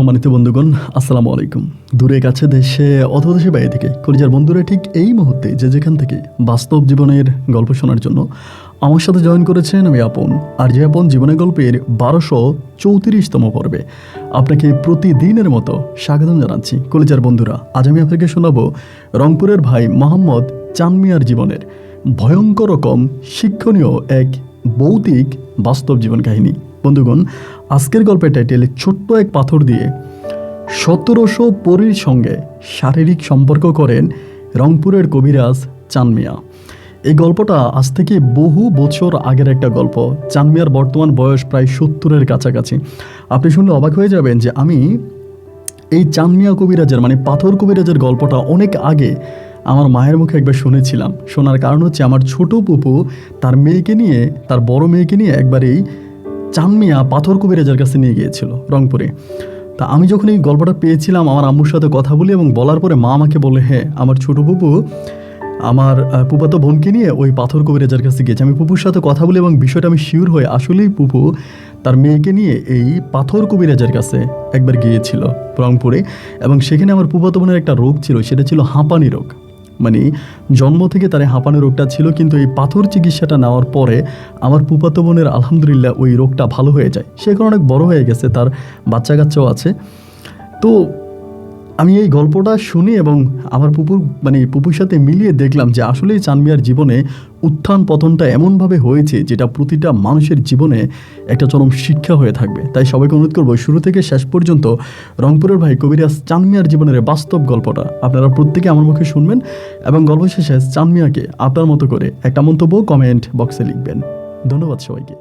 সম্মানিত বন্ধুগণ, আসসালামু আলাইকুম। দূরে কাছে দেশে অথবা দেশে বাইরে থেকে কলিজার বন্ধুরা ঠিক এই মুহূর্তে যে যেখান থেকে বাস্তব জীবনের গল্প শোনার জন্য আমার সাথে জয়েন করেছেন, আমি আপন। আর যে আপন জীবনের গল্পের 1234তম পর্বে আপনাকে প্রতিদিনের মতো স্বাগতম জানাচ্ছি। কলিজার বন্ধুরা, আজ আমি আপনাকে শোনাবো রংপুরের ভাই মোহাম্মদ চান মিয়ার জীবনের ভয়ঙ্কর রকম শিক্ষণীয় এক ভৌতিক বাস্তব জীবন কাহিনী। বন্ধুগণ, আজকের গল্পের টাইটেল ছোট্ট এক পাথর দিয়ে 1700 পরীর সঙ্গে শারীরিক সম্পর্ক করেন রংপুরের কবিরাজ চান মিয়া। এই গল্পটা আজ থেকে বহু বছর আগের একটা গল্প। চান মিয়ার বর্তমান বয়স প্রায় 70-এর কাছাকাছি। আপনি শুনলে অবাক হয়ে যাবেন যে আমি এই চান মিয়া কবিরাজের মানে পাথর কবিরাজের গল্পটা অনেক আগে আমার মায়ের মুখে একবার শুনেছিলাম। শোনার কারণ হচ্ছে আমার ছোট পুপু তার মেয়েকে নিয়ে, তার বড় মেয়েকে নিয়ে একবার এই চান মিয়া পাথর কবিরাজের কাছে নিয়ে গিয়েছিল রংপুরে। তা আমি যখন এই গল্পটা পেয়েছিলাম, আমার আম্মুর সাথে কথা বলি এবং বলার পরে মা আমাকে বলে, হ্যাঁ, আমার ছোট পুপু আমার পুপাতো বোনকে নিয়ে ওই পাথর কবিরাজের কাছে গিয়েছে। আমি পুপুর সাথে কথা বলি এবং বিষয়টা আমি শিওর হয়ে আসলেই পুপু তার মেয়েকে নিয়ে এই পাথর কবিরাজের কাছে একবার গিয়েছিল রংপুরে। এবং সেখানে আমার পুপাতো বোনের একটা রোগ ছিল, সেটা ছিল হাঁপানি রোগ। মানে জন্ম থেকে তার হাঁপানি রোগটা ছিল, কিন্তু এই পাথর চিকিৎসাটা নেওয়ার পরে আমার ফুফাতো বোনের আলহামদুলিল্লাহ ওই রোগটা ভালো হয়ে যায়। সে এখন অনেক বড় হয়ে গেছে, তার বাচ্চা কাচ্চাও আছে। তো আমি এই গল্পটা শুনি এবং আমার পুপুর সাথে মিলিয়ে দেখলাম যে আসলেই চান মিয়ার জীবনে উত্থান পতনটা এমনভাবে হয়েছে যেটা প্রতিটা মানুষের জীবনে একটা চরম শিক্ষা হয়ে থাকবে। তাই সবাইকে অনুরোধ করবো, শুরু থেকে শেষ পর্যন্ত রংপুরের ভাই কবিরাজ চান মিয়ার জীবনের বাস্তব গল্পটা আপনারা প্রত্যেকে আমার মুখে শুনবেন এবং গল্প শেষে চান মিয়াকে আপনার মতো করে একটা মন্তব্য কমেন্ট বক্সে লিখবেন। ধন্যবাদ সবাইকে।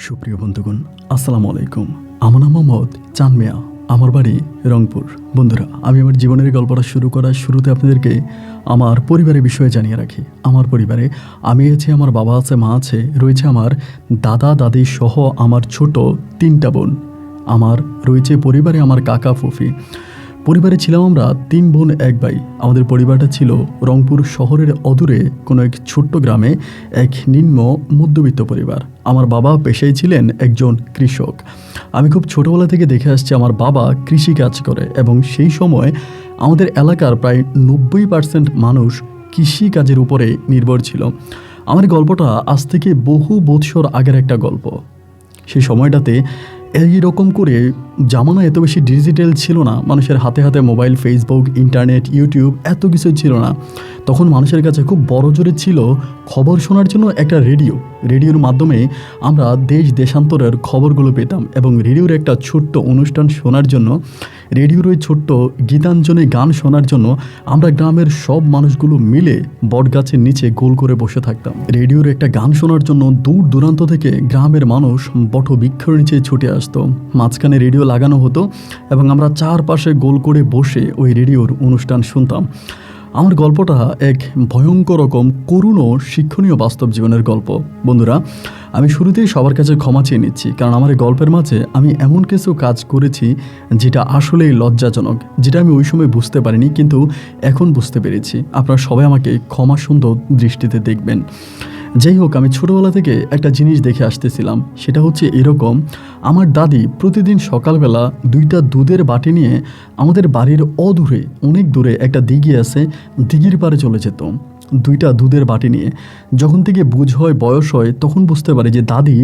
সুপ্রিয় বন্ধুগণ, আসসালামু আলাইকুম। আমার নাম মোহাম্মদ চান মিয়া, আমার বাড়ি রংপুর। বন্ধুরা, আমি আমার জীবনের গল্পটা শুরু করার শুরুতে আপনাদেরকে আমার পরিবারের বিষয়ে জানিয়ে রাখি। আমার পরিবারে আমি আছি, আমার বাবা আছে, মা আছে, রয়েছে আমার দাদা দাদি সহ আমার ছোট 3টা বোন। আমার রয়েছে পরিবারে আমার কাকা ফুফি। পরিবারে ছিলাম আমরা 3 বোন 1 ভাই। আমাদের পরিবারটা ছিল রংপুর শহরের অদূরে কোনো এক ছোট্ট গ্রামে, এক নিম্ন মধ্যবিত্ত পরিবার। আমার বাবা পেশায় ছিলেন একজন কৃষক। আমি খুব ছোটোবেলা থেকে দেখে আসছি আমার বাবা কৃষিকাজ করে এবং সেই সময় আমাদের এলাকার প্রায় 90% মানুষ কৃষিকাজের উপরে নির্ভর ছিল। আমার গল্পটা আজ থেকে বহু বৎসর আগের একটা গল্প। সেই সময়টাতে এইরকম করে জামানা এত বেশি ডিজিটাল ছিল না, মানুষের হাতে হাতে মোবাইল, ফেসবুক, ইন্টারনেট, ইউটিউব এত কিছু ছিল না। তখন মানুষের কাছে খুব বড় জোরে ছিল খবর শোনার জন্য একটা রেডিও। রেডিওর মাধ্যমে আমরা দেশ দেশান্তরের খবরগুলো পেতাম এবং রেডিওর একটা ছোট্ট অনুষ্ঠান শোনার জন্য, রেডিওর ওই ছোট্ট গীতাঞ্জলি গান শোনার জন্য আমরা গ্রামের সব মানুষগুলো মিলে বটগাছের নিচে গোল করে বসে থাকতাম। রেডিওর একটা গান শোনার জন্য দূর দূরান্ত থেকে গ্রামের মানুষ বটবৃক্ষের নিচে ছুটে আসতো। মাঝখানে রেডিও লাগানো হতো এবং আমরা চারপাশে গোল করে বসে ওই রেডিওর অনুষ্ঠান শুনতাম। আমার গল্পটা এক ভয়ঙ্কর রকম করুণ ও শিক্ষণীয় বাস্তব জীবনের গল্প। বন্ধুরা, আমি শুরুতেই সবার কাছে ক্ষমা চেয়ে নিচ্ছি, কারণ আমার এই গল্পের মাঝে আমি এমন কিছু কাজ করেছি যেটা আসলেই লজ্জাজনক, যেটা আমি ওই সময় বুঝতে পারিনি, কিন্তু এখন বুঝতে পেরেছি। আপনারা সবাই আমাকে ক্ষমা সুন্দর দৃষ্টিতে দেখবেন। যাই হোক, আমি ছোটোবেলা থেকে একটা জিনিস দেখে আসতেছিলাম, সেটা হচ্ছে এরকম। আমার দাদি প্রতিদিন সকালবেলা 2টা দুধের বাটি নিয়ে আমাদের বাড়ির অদূরে, অনেক দূরে একটা দিঘি আছে, দিঘির পাড়ে চলে যেত 2টা দুধের বাটি নিয়ে। যখন থেকে বুঝ হয়, বয়স হয়, তখন বুঝতে পারে যে দাদি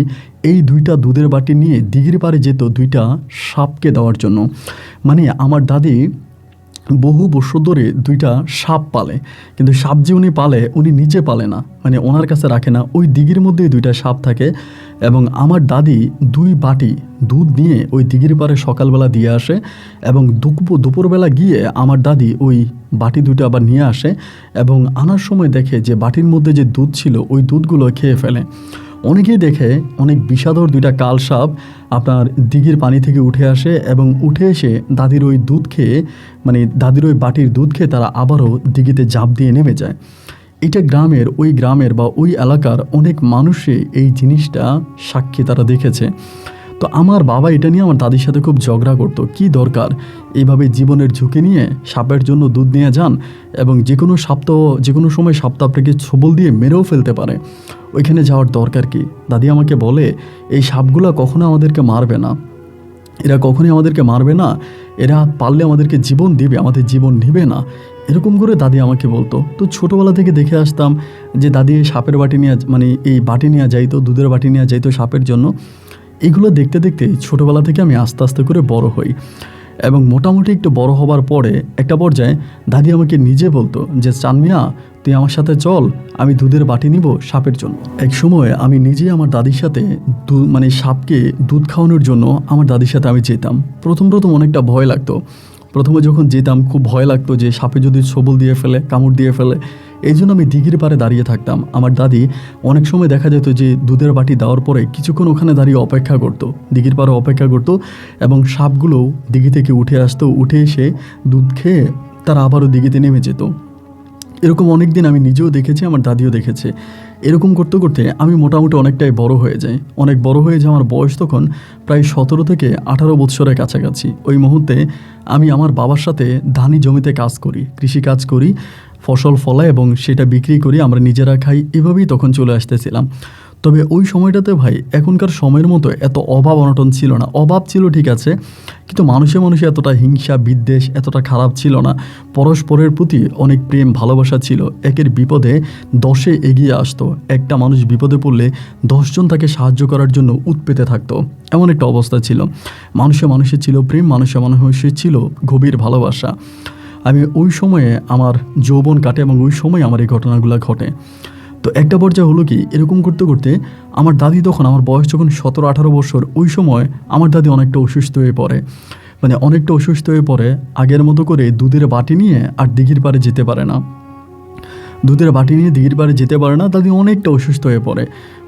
এই 2টা দুধের বাটি নিয়ে দিঘির পাড়ে যেত 2টা সাপকে দেওয়ার জন্য। মানে আমার দাদি বহু বছর ধরে 2টা সাপ পালে, কিন্তু সাপ যে উনি পালে, উনি নিজে পালে না, মানে ওনার কাছে রাখে না। ওই দিঘির মধ্যেই 2টা সাপ থাকে এবং আমার দাদি 2 বাটি দুধ নিয়ে ওই দিঘির পাড়ে সকালবেলা দিয়ে আসে এবং দুপুরবেলা গিয়ে আমার দাদি ওই বাটি 2টা আবার নিয়ে আসে এবং আনার সময় দেখে যে বাটির মধ্যে যে দুধ ছিল ওই দুধগুলো খেয়ে ফেলে। অনেকেই দেখে অনেক বিষাদর 2টা কাল সাপ আপনার দিঘির পানি থেকে উঠে আসে এবং উঠে এসে দাদির ওই দুধ খেয়ে, মানে দাদির ওই বাটির দুধ খেয়ে তারা আবারও দিঘিতে ঝাঁপ দিয়ে নেমে যায়। এটা ওই গ্রামের বা ওই এলাকার অনেক মানুষই এই জিনিসটা সাক্ষী, তারা দেখেছে। তো আমার বাবা এটা নিয়ে আমার দাদির সাথে খুব ঝগড়া করতো, কি দরকার এইভাবে জীবনের ঝুঁকি নিয়ে সাপের জন্য দুধ নিয়ে যান এবং যে কোনো সময় সাপ আপনাকে ছোবল দিয়ে মেরেও ফেলতে পারে, ওইখানে যাওয়ার দরকার কি? দাদি আমাকে বলে, এই সাপগুলো কখনো আমাদেরকে মারবে না, এরা কখনোই আমাদেরকে মারবে না, এরা পারলে আমাদেরকে জীবন দিবে, আমাদের জীবন নেবে না, এরকম করে দাদি আমাকে বলতো। তো ছোটোবেলা থেকে দেখে আসতাম যে দাদি এই সাপের বাটি নিয়ে, মানে এই বাটি নিয়ে যাইতো, দুধের বাটি নিয়ে যাইতো সাপের জন্য। এগুলো দেখতে দেখতে ছোটোবেলা থেকে আমি আস্তে আস্তে করে বড় হই, এবং মোটামুটি একটু বড় হবার পরে একটা পর্যায়ে দাদি আমাকে নিজে বলতো যে চানমিয়া, তুই আমার সাথে চল, আমি দুধের বাটি নিব সাপের জন্য। এক সময় আমি নিজেই আমার দাদির সাথে মানে সাপকে দুধ খাওয়ানোর জন্য আমার দাদির সাথে আমি যেতাম। প্রথম অনেকটা ভয় লাগতো। প্রথমে যখন যেতাম খুব ভয় লাগতো যে সাপে যদি ছোবল দিয়ে ফেলে, কামড় দিয়ে ফেলে। এই জন্য আমি দিঘির পাড়ে দাঁড়িয়ে থাকতাম। আমার দাদি অনেক সময় দেখা যেত যে দুধের বাটি দেওয়ার পরে কিছুক্ষণ ওখানে দাঁড়িয়ে অপেক্ষা করতো, দিঘির পাড়ে অপেক্ষা করতো, এবং সাপগুলোও দিঘি থেকে উঠে আসতো, উঠে এসে দুধ খেয়ে তারা আবারও দিঘিতে নেমে যেত। এরকম অনেক দিন আমি নিজেও দেখেছি, আমার দাদিও দেখেছে। এরকম করতে করতে আমি মোটামুটি অনেকটাই বড় হয়ে যাই। অনেক বড় হয়ে যায়, আমার বয়স তখন প্রায় 17 থেকে 18 বছরের কাছাকাছি। ওই মুহূর্তে আমি আমার বাবার সাথে ধানি জমিতে কাজ করি, কৃষি কাজ করি, ফসল ফলাই এবং সেটা বিক্রি করি, আমরা নিজেরা খাই। এভাবেই তখন চলে আসতেছিলাম। তবে ওই সময়টাতে ভাই এখনকার সময়ের মতো এত অভাব অনটন ছিল না। অভাব ছিল ঠিক আছে, কিন্তু মানুষে এতটা হিংসা বিদ্বেষ এতটা খারাপ ছিল না। পরস্পরের প্রতি অনেক প্রেম ভালোবাসা ছিল। একের বিপদে 10 এগিয়ে আসতো। একটা মানুষ বিপদে পড়লে 10 জন তাকে সাহায্য করার জন্য উৎপেতে থাকতো, এমন একটা অবস্থা ছিল। মানুষে ছিল প্রেম, মানুষে ছিল গভীর ভালোবাসা। আমি ওই সময়ে আমার যৌবন কাটে এবং ওই সময় আমার এই ঘটনাগুলো ঘটে। তো একটা পর্যায়ে হলো কি, এরকম করতে করতে আমার দাদি তখন, আমার বয়স যখন 17-18 বছর, ওই সময় আমার দাদি অনেকটা অসুস্থ হয়ে পড়ে। মানে অনেকটা অসুস্থ হয়ে পড়ে, আগের মতো করে দুধের বাটি নিয়ে আর দিঘির পাড়ে যেতে পারে না। দুধের বাটি নিয়ে দিঘির পাড়ে যেতে পারে না, দাদি অনেকটা অসুস্থ হয়ে পড়ে।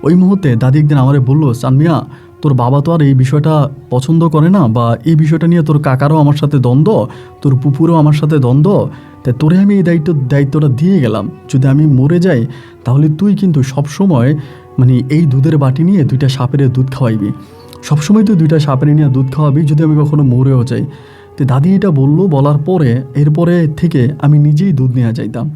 ওই মুহূর্তে দাদি একদিন আমারে বললো, চানমিয়া, তোর বাবা তো আর এই বিষয়টা পছন্দ করে না, বা এই বিষয়টা নিয়ে তোর কাকারও আমার সাথে দ্বন্দ্ব, তোর পুপুরও আমার সাথে দ্বন্দ্ব, তাই তোরে আমি এই দায়িত্বটা দিয়ে গেলাম। যদি আমি মরে যাই তাহলে তুই কিন্তু সবসময় মানে এই দুধের বাটি নিয়ে 2টা সাপের দুধ খাওয়াইবি, সবসময় তুই 2টা সাপের নিয়ে দুধ খাওয়াবি যদি আমি কখনো মরেও যাই। তো দাদি এটা বললো, বলার পরে এরপরে থেকে আমি নিজেই দুধ নিয়ে যাইতাম।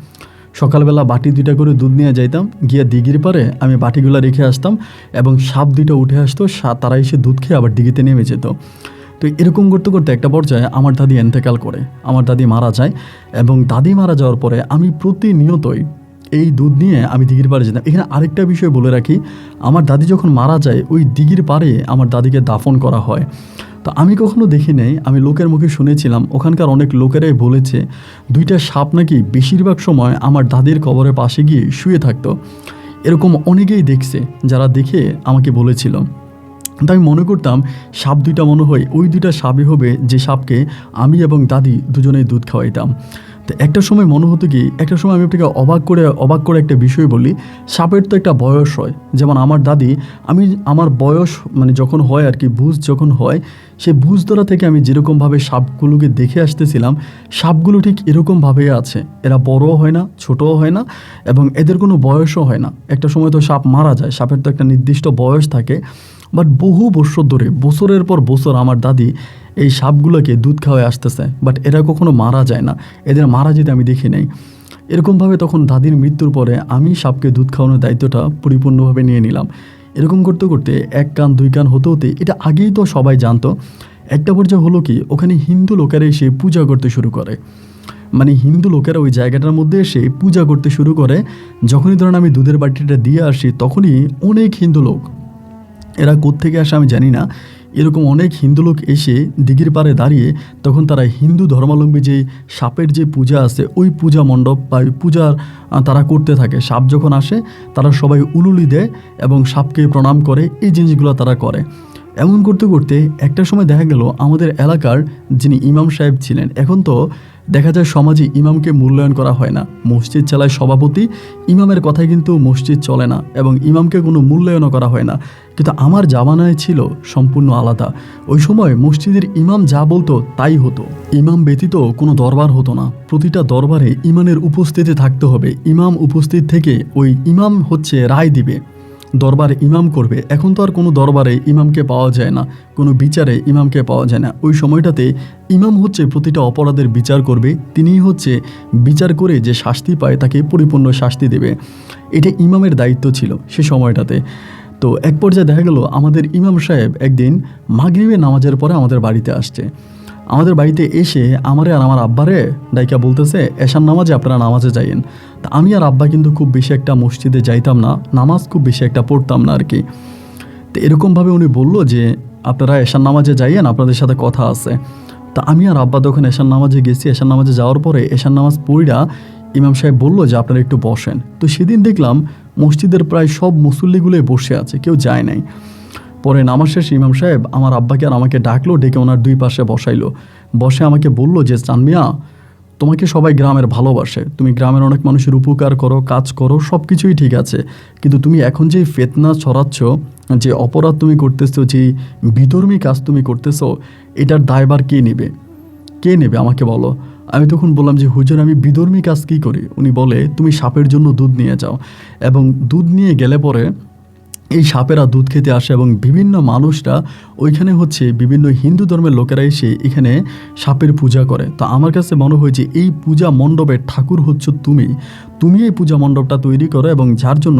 সকালবেলা বাটি 2টা করে দুধ নিয়ে যাইতাম, গিয়ে দিঘির পারে আমি বাটিগুলো রেখে আসতাম, এবং সাপ 2টা উঠে আসতো, তারা এসে দুধ খেয়ে আবার দিঘিতে নেমে যেত। তো এরকম করতে করতে একটা পর্যায়ে আমার দাদি এন্তেকাল করে, আমার দাদি মারা যায়। এবং দাদি মারা যাওয়ার পরে আমি প্রতিনিয়তই এই দুধ নিয়ে আমি দিঘির পাড়ে যেতাম। এখানে আরেকটা বিষয় বলে রাখি, আমার দাদি যখন মারা যায় ওই দিঘির পাড়ে আমার দাদিকে দাফন করা হয়। তো আমি কখনো দেখি নাই, আমি লোকের মুখে শুনেছিলাম, ওখানকার অনেক লোকেরাই বলেছে 2টা সাপ নাকি বেশিরভাগ সময় আমার দাদির কবরের পাশে গিয়ে শুয়ে থাকতো। এরকম অনেকেই দেখছে, যারা দেখে আমাকে বলেছিল। তো আমি মনে করতাম সাপ 2টা মনে হয় ওই 2টা সাপই হবে যে সাপকে আমি এবং দাদি দুজনেই দুধ খাওয়াইতাম। তো একটা সময় মনে হতো কি, একটা সময় আমি আপনাকে অবাক করে একটা বিষয় বলি, সাপের তো একটা বয়স হয়। যেমন আমার দাদি, আমার বয়স মানে যখন হয় আর কি, বুঝ যখন হয়, সেই বুঝ ধরা থেকে আমি যেরকমভাবে সাপগুলোকে দেখে আসতেছিলাম, সাপগুলো ঠিক এরকমভাবেই আছে। এরা বড়ও হয় না, ছোটও হয় না, এবং এদের কোনো বয়সও হয় না। একটা সময় তো সাপ মারা যায়, সাপের তো একটা নির্দিষ্ট বয়স থাকে। বাট বহু বছর ধরে, বছরের পর বছর আমার দাদি এই সাপগুলোকে দুধ খাওয়ায় আসতেছে, বাট এরা কখনো মারা যায় না, এদের মারা যেতে আমি দেখি নাই। এরকমভাবে তখন দাদির মৃত্যুর পরে আমি সাপকে দুধ খাওয়ানোর দায়িত্বটা পরিপূর্ণভাবে নিয়ে নিলাম। এরকম করতে করতে 1 কান 2 কান হতে হতে, এটা আগেই তো সবাই জানতো। একটা পর্যায়ে হলো কি, ওখানে হিন্দু লোকেরা এসে পূজা করতে শুরু করে। মানে হিন্দু লোকেরা ওই জায়গাটার মধ্যে এসে পূজা করতে শুরু করে। যখনই ধরেন আমি দুধের বাটিটা দিয়ে আসি, তখনই অনেক হিন্দু লোক, এরা কোত্থেকে আসে আমি জানি না, এরকম অনেক হিন্দু লোক এসে দিঘির পাড়ে দাঁড়িয়ে তখন তারা হিন্দু ধর্মাবলম্বী যে সাপের যে পূজা আছে ওই পূজা মণ্ডপ বা ওই পূজার তারা করতে থাকে। সাপ যখন আসে তারা সবাই উলুলি দেয় এবং সাপকে প্রণাম করে, এই জিনিসগুলো তারা করে। এমন করতে করতে একটা সময় দেখা গেল আমাদের এলাকার যিনি ইমাম সাহেব ছিলেন, এখন তো দেখা যায় সমাজে ইমামকে মূল্যায়ন করা হয় না, মসজিদ চালায় সভাপতি, ইমামের কথায় কিন্তু মসজিদ চলে না এবং ইমামকে কোনো মূল্যায়নও করা হয় না। কিন্তু আমার জামানায় ছিল সম্পূর্ণ আলাদা। ওই সময় মসজিদের ইমাম যা বলতো তাই হতো, ইমাম ব্যতীত কোনো দরবার হতো না। প্রতিটা দরবারে ইমামের উপস্থিতি থাকতে হবে, ইমাম উপস্থিত থেকে ওই ইমাম হচ্ছে রায় দিবে, দরবারে ইমাম করবে। এখন তো আর কোনো দরবারে ইমামকে পাওয়া যায় না, কোনো বিচারে ইমামকে পাওয়া যায় না। ওই সময়টাতে ইমাম হচ্ছে প্রতিটা অপরাধের বিচার করবে, তিনিই হচ্ছে বিচার করে যে শাস্তি পায় তাকে পরিপূর্ণ শাস্তি দেবে। এটা ইমামের দায়িত্ব ছিল সে সময়টাতে। তো তো এক পর্যায়ে দেখা গেল আমাদের ইমাম সাহেব একদিন মাগরিবের নামাজের পরে আমাদের বাড়িতে আসছে। আমাদের বাড়িতে এসে আমারে আর আমার আব্বারে ডাইকা বলতেছে, এশার নামাজে আপনারা নামাজে যাইয়েন। তা আমি আর আব্বা কিন্তু খুব বেশি একটা মসজিদে যাইতাম না, নামাজ খুব বেশি একটা পড়তাম না আর কি। তো এরকমভাবে উনি বললো যে আপনারা এশার নামাজে যাইয়েন, আপনাদের সাথে কথা আছে। তা আমি আর আব্বা তখন এশার নামাজে গেছি। এশার নামাজে যাওয়ার পরে এশার নামাজ পড়া ইমাম সাহেব বললো যে আপনারা একটু বসেন। তো সেদিন দেখলাম মসজিদের প্রায় সব মুসল্লিগুলোই বসে আছে, কেউ যায় নাই। পরে নামাজ শেষে ইমাম সাহেব আমার আব্বাকে আর আমাকে ডাকলো, ডেকে ওনার দুই পাশে বসাইলো। বসে আমাকে বলল যে চানমিয়া, তোমাকে সবাই গ্রামের ভালোবাসে, তুমি গ্রামের অনেক মানুষের উপকার করো, কাজ করো, সব কিছুই ঠিক আছে, কিন্তু তুমি এখন যে ফিতনা ছড়াচ্ছ, যে অপরাধ তুমি করতেছো, যে বিধর্মী কাজ তুমি করতেছো, এটার দায়ভার কে নেবে? কে নেবে আমাকে বলো। আমি তখন বললাম যে হুজুর, আমি বিধর্মী কাজ কী করি? উনি বলে, তুমি সাপের জন্য দুধ নিয়ে যাও, এবং দুধ নিয়ে গেলে পরে এই সাপেরা দুধ খেতে আসে, এবং বিভিন্ন মানুষরা ওইখানে হচ্ছে বিভিন্ন হিন্দু ধর্মের লোকেরা এসে এখানে সাপের পূজা করে। তো আমার কাছে মনে হয় যে এই পূজা মণ্ডপের ঠাকুর হচ্ছে তুমি এই পূজা মণ্ডপটা তৈরি করো, এবং যার জন্য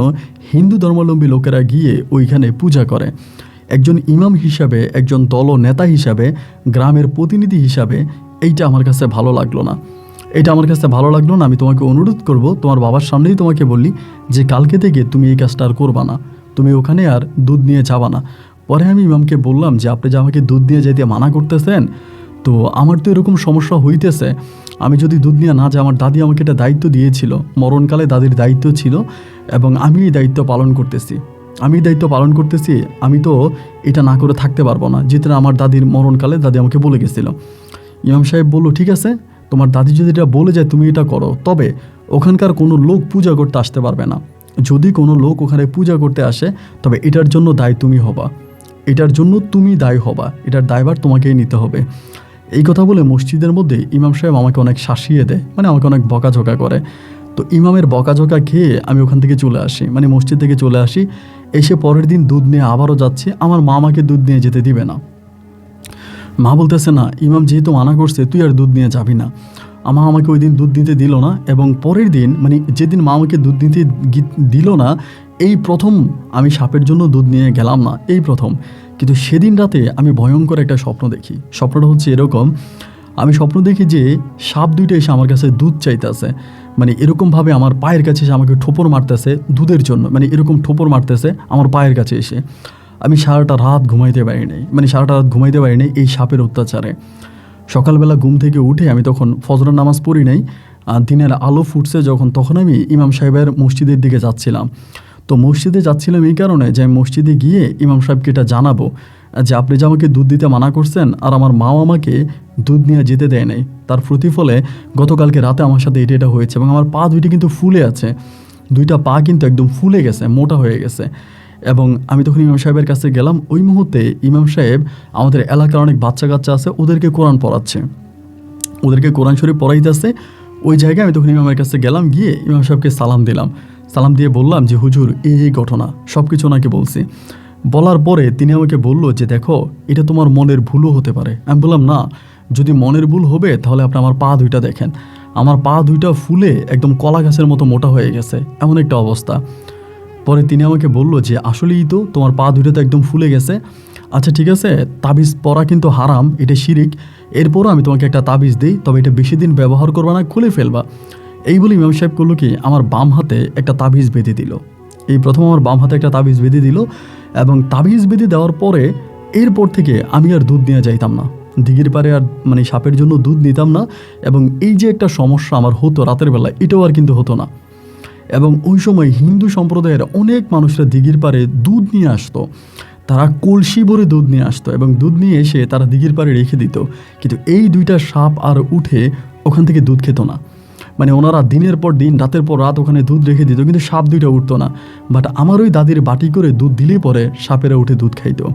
হিন্দু ধর্মাবলম্বী লোকেরা গিয়ে ওইখানে পূজা করে। একজন ইমাম হিসাবে, একজন দল নেতা হিসাবে, গ্রামের প্রতিনিধি হিসাবে এইটা আমার কাছে ভালো লাগলো না। আমি তোমাকে অনুরোধ করব, তোমার বাবার সামনেই তোমাকে বললি যে কালকে থেকে তুমি এই কাজটা আর করবা না, তুমি ওখানে আর দুধ নিয়ে যাবা না। পরে আমি ইমামকে বললাম যে আপনি যে আমাকে দুধ নিয়ে যেতে মানা করতেছেন, তো আমার তো এরকম সমস্যা হইতেছে, আমি যদি দুধ নিয়ে না যাই, আমার দাদি আমাকে একটা দায়িত্ব দিয়েছিল, মরণকালে দাদির দায়িত্ব ছিল, এবং আমি এই দায়িত্ব পালন করতেছি। আমি তো এটা না করে থাকতে পারবো না, যেটা আমার দাদির মরণকালে দাদি আমাকে বলে গেছিল। ইমাম সাহেব বলল, ঠিক আছে, তোমার দাদি যদি এটা বলে যায় তুমি এটা করো, তবে ওখানকার কোনো লোক পূজা করতে আসতে পারবে না। যদি কোনো লোক ওখানে পূজা করতে আসে, তবে এটার জন্য দায়ী তুমি হবা, এটার দায়ভার তোমাকেই নিতে হবে। এই কথা বলে মসজিদের মধ্যে ইমাম সাহেব আমাকে অনেক শাসিয়ে দেয়, মানে আমাকে অনেক বকাঝকা করে। তো ইমামের বকাঝকা খেয়ে আমি ওখান থেকে চলে আসি, মানে মসজিদ থেকে চলে আসি। এসে পরের দিন দুধ নিয়ে আবারও যাচ্ছি, আমার মা আমাকে দুধ নিয়ে যেতে দিবে না। মা বলতেছে, না, ইমাম যেহেতু মানা করছে তুই আর দুধ নিয়ে যাবি না। মা আমাকে ওই দিন দুধ দিতে দিল না, এবং পরের দিন, মানে যেদিন মা আমাকে দুধ দিতে দিল না, এই প্রথম আমি সাপের জন্য দুধ নিয়ে গেলাম না, এই প্রথম। কিন্তু সেদিন রাতে আমি ভয়ঙ্কর একটা স্বপ্ন দেখি। স্বপ্নটা হচ্ছে এরকম, আমি স্বপ্ন দেখি যে সাপ দুইটা এসে আমার কাছে দুধ চাইতেছে, মানে এরকমভাবে আমার পায়ের কাছে এসে আমাকে ঠোপর মারতেছে দুধের জন্য, মানে এরকম ঠোপর মারতেছে আমার পায়ের কাছে এসে। আমি সারাটা রাত ঘুমাইতে পারি নাই এই সাপের অত্যাচারে। সকালবেলা ঘুম থেকে উঠে আমি তখন ফজরের নামাজ পড়ি নাই, দিনের আলো ফুটছে যখন, তখন আমি ইমাম সাহেবের মসজিদের দিকে যাচ্ছিলাম। তো মসজিদে যাচ্ছিলাম এই কারণে যে আমি মসজিদে গিয়ে ইমাম সাহেবকে এটা জানাবো যে আপনি যে আমাকে দুধ দিতে মানা করছেন, আর আমার মাও আমাকে দুধ নিয়ে যেতে দেয় নাই, তার প্রতিফলে গতকালকে রাতে আমার সাথে এটা হয়েছে, এবং আমার পা দুইটা কিন্তু ফুলে আছে, দুইটা পা কিন্তু একদম ফুলে গেছে, মোটা হয়ে গেছে। এবং আমি তখন ইমাম সাহেবের কাছে গেলাম। ওই মুহূর্তে ইমাম সাহেব, আমাদের এলাকার অনেক বাচ্চা কাচ্চা আছে, ওদেরকে কোরআন পড়াচ্ছে, ওদেরকে কোরআন শরীফ পড়াইতেছে। ওই জায়গায় আমি তখন ইমামের কাছে গেলাম, গিয়ে ইমাম সাহেবকে সালাম দিলাম। সালাম দিয়ে বললাম যে হুজুর, এই ঘটনা সব কিছু ওনাকে বলছি। বলার পরে তিনি আমাকে বলল যে দেখো, এটা তোমার মনের ভুলও হতে পারে। আমি বললাম, না, যদি মনের ভুল হবে তাহলে আপনি আমার পা দুইটা দেখেন, আমার পা দুইটা ফুলে একদম কলা গাছের মতো মোটা হয়ে গেছে, এমন একটা অবস্থা। পরে তিনি আমাকে বলল যে আসলেই তো তোমার পা দুইটা তো একদম ফুলে গেছে, আচ্ছা ঠিক আছে, তাবিজ পরা কিন্তু হারাম, এটা শিরিক। এরপরও আমি তোমাকে একটা তাবিজ দিই, তবে এটা বেশি দিন ব্যবহার করবা না, খুলে ফেলবা। এই বলে ইমাম সাহেব করলো কি, আমার বাম হাতে একটা তাবিজ বেঁধে দিল। এই প্রথম আমার বাম হাতে একটা তাবিজ বেঁধে দিল, এবং তাবিজ বেঁধে দেওয়ার পরে এরপর থেকে আমি আর দুধ নিয়ে যাইতাম না দিঘির পাড়ে, আর মানে সাপের জন্য দুধ নিতাম না। এবং এই যে একটা সমস্যা আমার হতো রাতের বেলা, এটাও আর কিন্তু হতো না। এবং ওই সময় হিন্দু সম্প্রদায়ের অনেক মানুষরা দিঘির পাড়ে দুধ নিয়ে আসতো, তারা কলসি ভরে দুধ নিয়ে আসতো, এবং দুধ নিয়ে এসে তারা দিঘির পাড়ে রেখে দিত। কিন্তু এই দুইটা সাপ আর উঠে ওখান থেকে দুধ খেত না, মানে ওনারা দিনের পর দিন, রাতের পর রাত ওখানে দুধ রেখে দিত, কিন্তু সাপ দুইটা উঠতো না। বাট আমার ওই দাদির বাটি করে দুধ দিলেই পরে সাপেরা উঠে দুধ খাইতো।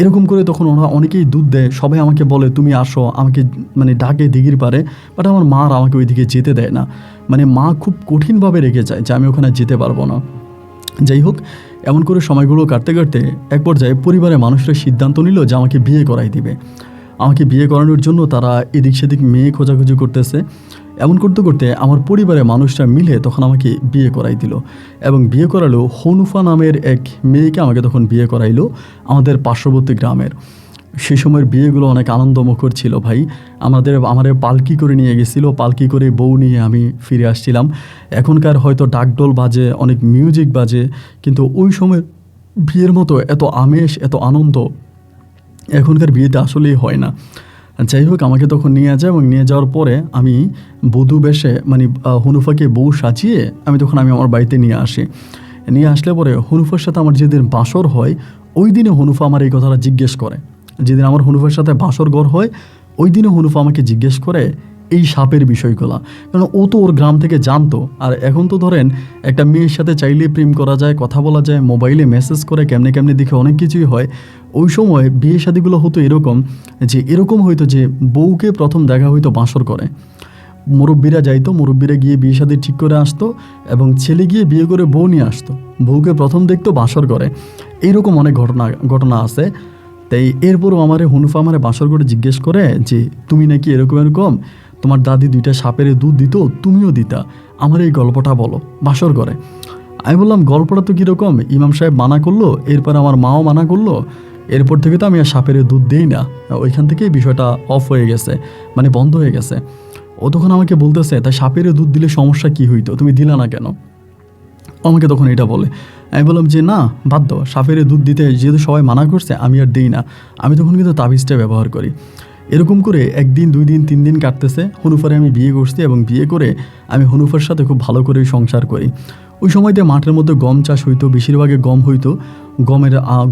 এরকম করে তখন ওরা অনেকেই দুধ দেয়, সবাই আমাকে বলে তুমি আসো, আমাকে মানে ডাকে দিঘির পারে। বাট আমার মা আর আমাকে ওইদিকে যেতে দেয় না, মানে মা খুব কঠিনভাবে রেখে যায় যে আমি ওখানে যেতে পারবো না। যাই হোক, এমন করে সময়গুলো কাটতে কাটতে এক পর্যায়ে পরিবারের মানুষরা সিদ্ধান্ত নিল যে আমাকে বিয়ে করাই দিবে। আমাকে বিয়ে করানোর জন্য তারা এদিক সেদিক মেয়ে খোঁজাখুঁজি করতেছে, এমন করতে করতে আমার পরিবারের মানুষরা মিলে তখন আমাকে বিয়ে করাই দিল, এবং বিয়ে করালো হনুফা নামের এক মেয়েকে আমাকে তখন বিয়ে করাইলো আমাদের পার্শ্ববর্তী গ্রামের। সেই সময়ের বিয়েগুলো অনেক আনন্দমুখর ছিল ভাই। আমাদের পালকি করে নিয়ে গেছিলো, পালকি করে বউ নিয়ে আমি ফিরে আসছিলাম। এখনকার হয়তো ডাকডোল বাজে, অনেক মিউজিক বাজে, কিন্তু ওই সময় বিয়ের মতো এত আমেজ, এত আনন্দ এখনকার বিয়েতে আসলেই হয় না। যাই হোক, আমাকে তখন নিয়ে যায়, এবং নিয়ে যাওয়ার পরে আমি বধূ বেশে হনুফাকে বউ সাজিয়ে আমি আমার বাড়িতে নিয়ে আসি। নিয়ে আসলে পরে হনুফার সাথে আমার যেদিন বাসর হয়, ওই দিনে হনুফা আমার এই কথাটা জিজ্ঞেস করে। যেদিন আমার হনুফার সাথে বাসর ঘর হয়, ওই দিনে হনুফা আমাকে জিজ্ঞেস করে এই সাপের বিষয়গুলো, কারণ ও তো ওর গ্রাম থেকে জানতো। আর এখন তো ধরেন একটা মেয়ের সাথে চাইলে প্রেম করা যায়, কথা বলা যায়, মোবাইলে মেসেজ করে কেমনে কেমনে দেখে অনেক কিছুই হয়। ওই সময় বিয়ে শাদিগুলো হতো এরকম হইতো যে বউকে প্রথম দেখা হইতো বাসর করে, মুরব্বীরা যাইতো, মুরব্বীরা গিয়ে বিয়ে শাদি ঠিক করে আসতো, এবং ছেলে গিয়ে বিয়ে করে বউ নিয়ে আসতো, বউকে প্রথম দেখতো বাসর করে। এইরকম অনেক ঘটনা আছে। তাই এরপরও হনুফা বাসর করে জিজ্ঞেস করে যে তুমি নাকি এরকম তোমার দাদি 2টা সাপের দুধ দিত, তুমিও দিতা, আমার এই গল্পটা বলো বাসর করে। আমি বললাম গল্পটা তো কীরকম, ইমাম সাহেব মানা করলো, এরপর আমার মাও মানা করলো, এরপর থেকে তো আমি আর সাপের দুধ দিই না। ওইখান থেকেই বিষয়টা অফ হয়ে গেছে, বন্ধ হয়ে গেছে। ও তখন আমাকে বলতেছে তাই সাপের দুধ দিলে সমস্যা কী হইতো, তুমি দিলা না কেন? আমাকে তখন এটা বলে। আমি বললাম যে না, বাদ দাও, সাপের দুধ দিতে যেহেতু সবাই মানা করছে আমি আর দিই না। আমি তখন কিন্তু তাবিজটা ব্যবহার করি। এরকম করে 1 দিন 2 দিন 3 দিন কাটতেছে। হনুফারে আমি বিয়ে করছি, এবং বিয়ে করে আমি হনুফার সাথে খুব ভালো করে সংসার করি। ওই সময়তে মাঠের মধ্যে গম চাষ হইতো, বেশিরভাগে গম হইতো।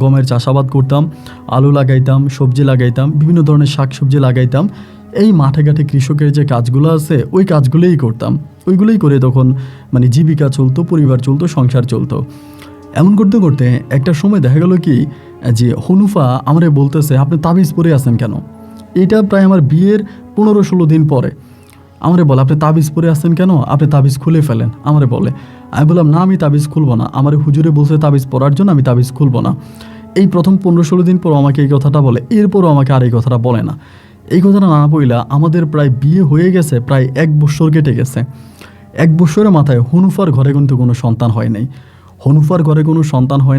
গমের চাষাবাদ করতাম, আলু লাগাইতাম, সবজি লাগাইতাম, বিভিন্ন ধরনের শাক সবজি লাগাইতাম। এই মাঠে ঘাটে কৃষকের যে কাজগুলো আছে ওই কাজগুলোই করতাম। ওইগুলোই করে তখন জীবিকা চলতো, পরিবার চলতো, সংসার চলতো। এমন করতে করতে একটা সময় দেখা গেল কি যে হনুফা আমারে বলতেছে আপনি তাবিজ পরে আছেন কেন? এটা প্রায় আমার বিয়ের 15-16 দিন পরে আমারে বলে আপনি তাবিজ পরে আছেন কেন, আপনি তাবিজ খুলে ফেলেন আমারে বলে। আমি বললাম না, আমি তাবিজ খুলবো না, আমার হুজুরে বলছে তাবিজ পরার জন্য, আমি তাবিজ খুলবো না। এই প্রথম 15-16 দিন পর আমাকে এই কথাটা বলে, এরপরও আমাকে আর এই কথাটা বলে না। এই কথাটা না বইলা আমাদের প্রায় বিয়ে হয়ে গেছে, প্রায় 1 বছর কেটে গেছে। 1 বছরের মাথায় হনুফার ঘরে কিন্তু কোনো সন্তান হয়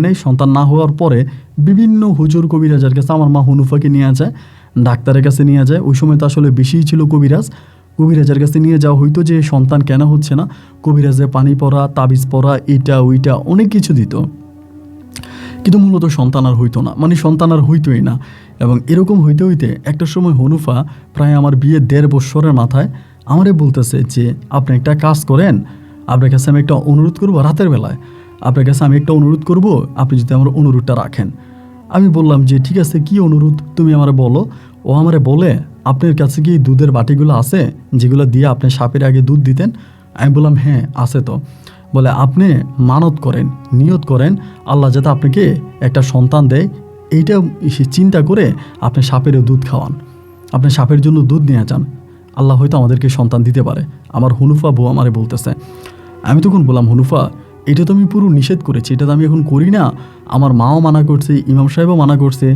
নাই। সন্তান না হওয়ার পরে বিভিন্ন হুজুর কবিরাজের কাছে আমার মা হনুফাকে নিয়ে যায়, ডাক্তারের কাছে নিয়ে যায়। ওই সময় তো আসলে বেশিই ছিল কবিরাজের কাছে নিয়ে যাওয়া হইতো যে সন্তান কেন হচ্ছে না। কবিরাজে পানি পড়া, তাবিজ পড়া, এটা ওইটা অনেক কিছু দিত, কিন্তু মূলত সন্তান আর হইতোই না। এবং এরকম হইতে হইতে একটা সময় হনুফা প্রায় আমার বিয়ে 1.5 বছরের মাথায় আমারে বলতেছে যে আপনি একটা কাজ করেন, আপনার কাছে আমি একটা অনুরোধ করবো, রাতের বেলায় আপনার কাছে আমি একটা অনুরোধ করব, আপনি যদি আমার অনুরোধটা রাখেন। আমি বললাম যে ঠিক আছে, কি অনুরোধ তুমি আমারে বলো। ও আমারে বলে আপনার কাছে কি দুধের বাটিগুলো আছে যেগুলো দিয়ে আপনি সাপের আগে দুধ দিতেন? আমি বললাম হ্যাঁ আছে তো। বলে আপনি মানত করেন, নিয়ত করেন আল্লাহ যাতে আপনাকে একটা সন্তান দেয়, এইটা চিন্তা করে আপনি সাপের দুধ খাওয়ান, আপনি সাপের জন্য দুধ নিয়ে যান, আল্লাহ হয়তো আমাদেরকে সন্তান দিতে পারে। আমার হনুফা বউ আমারে বলতেছে। আমি তখন বললাম হনুফা এটা তো আমি পুরো নিষেধ করেছি, এটা তো আমি এখন করি না, আমার মাও মানা করছে, ইমাম সাহেবও মানা করছে,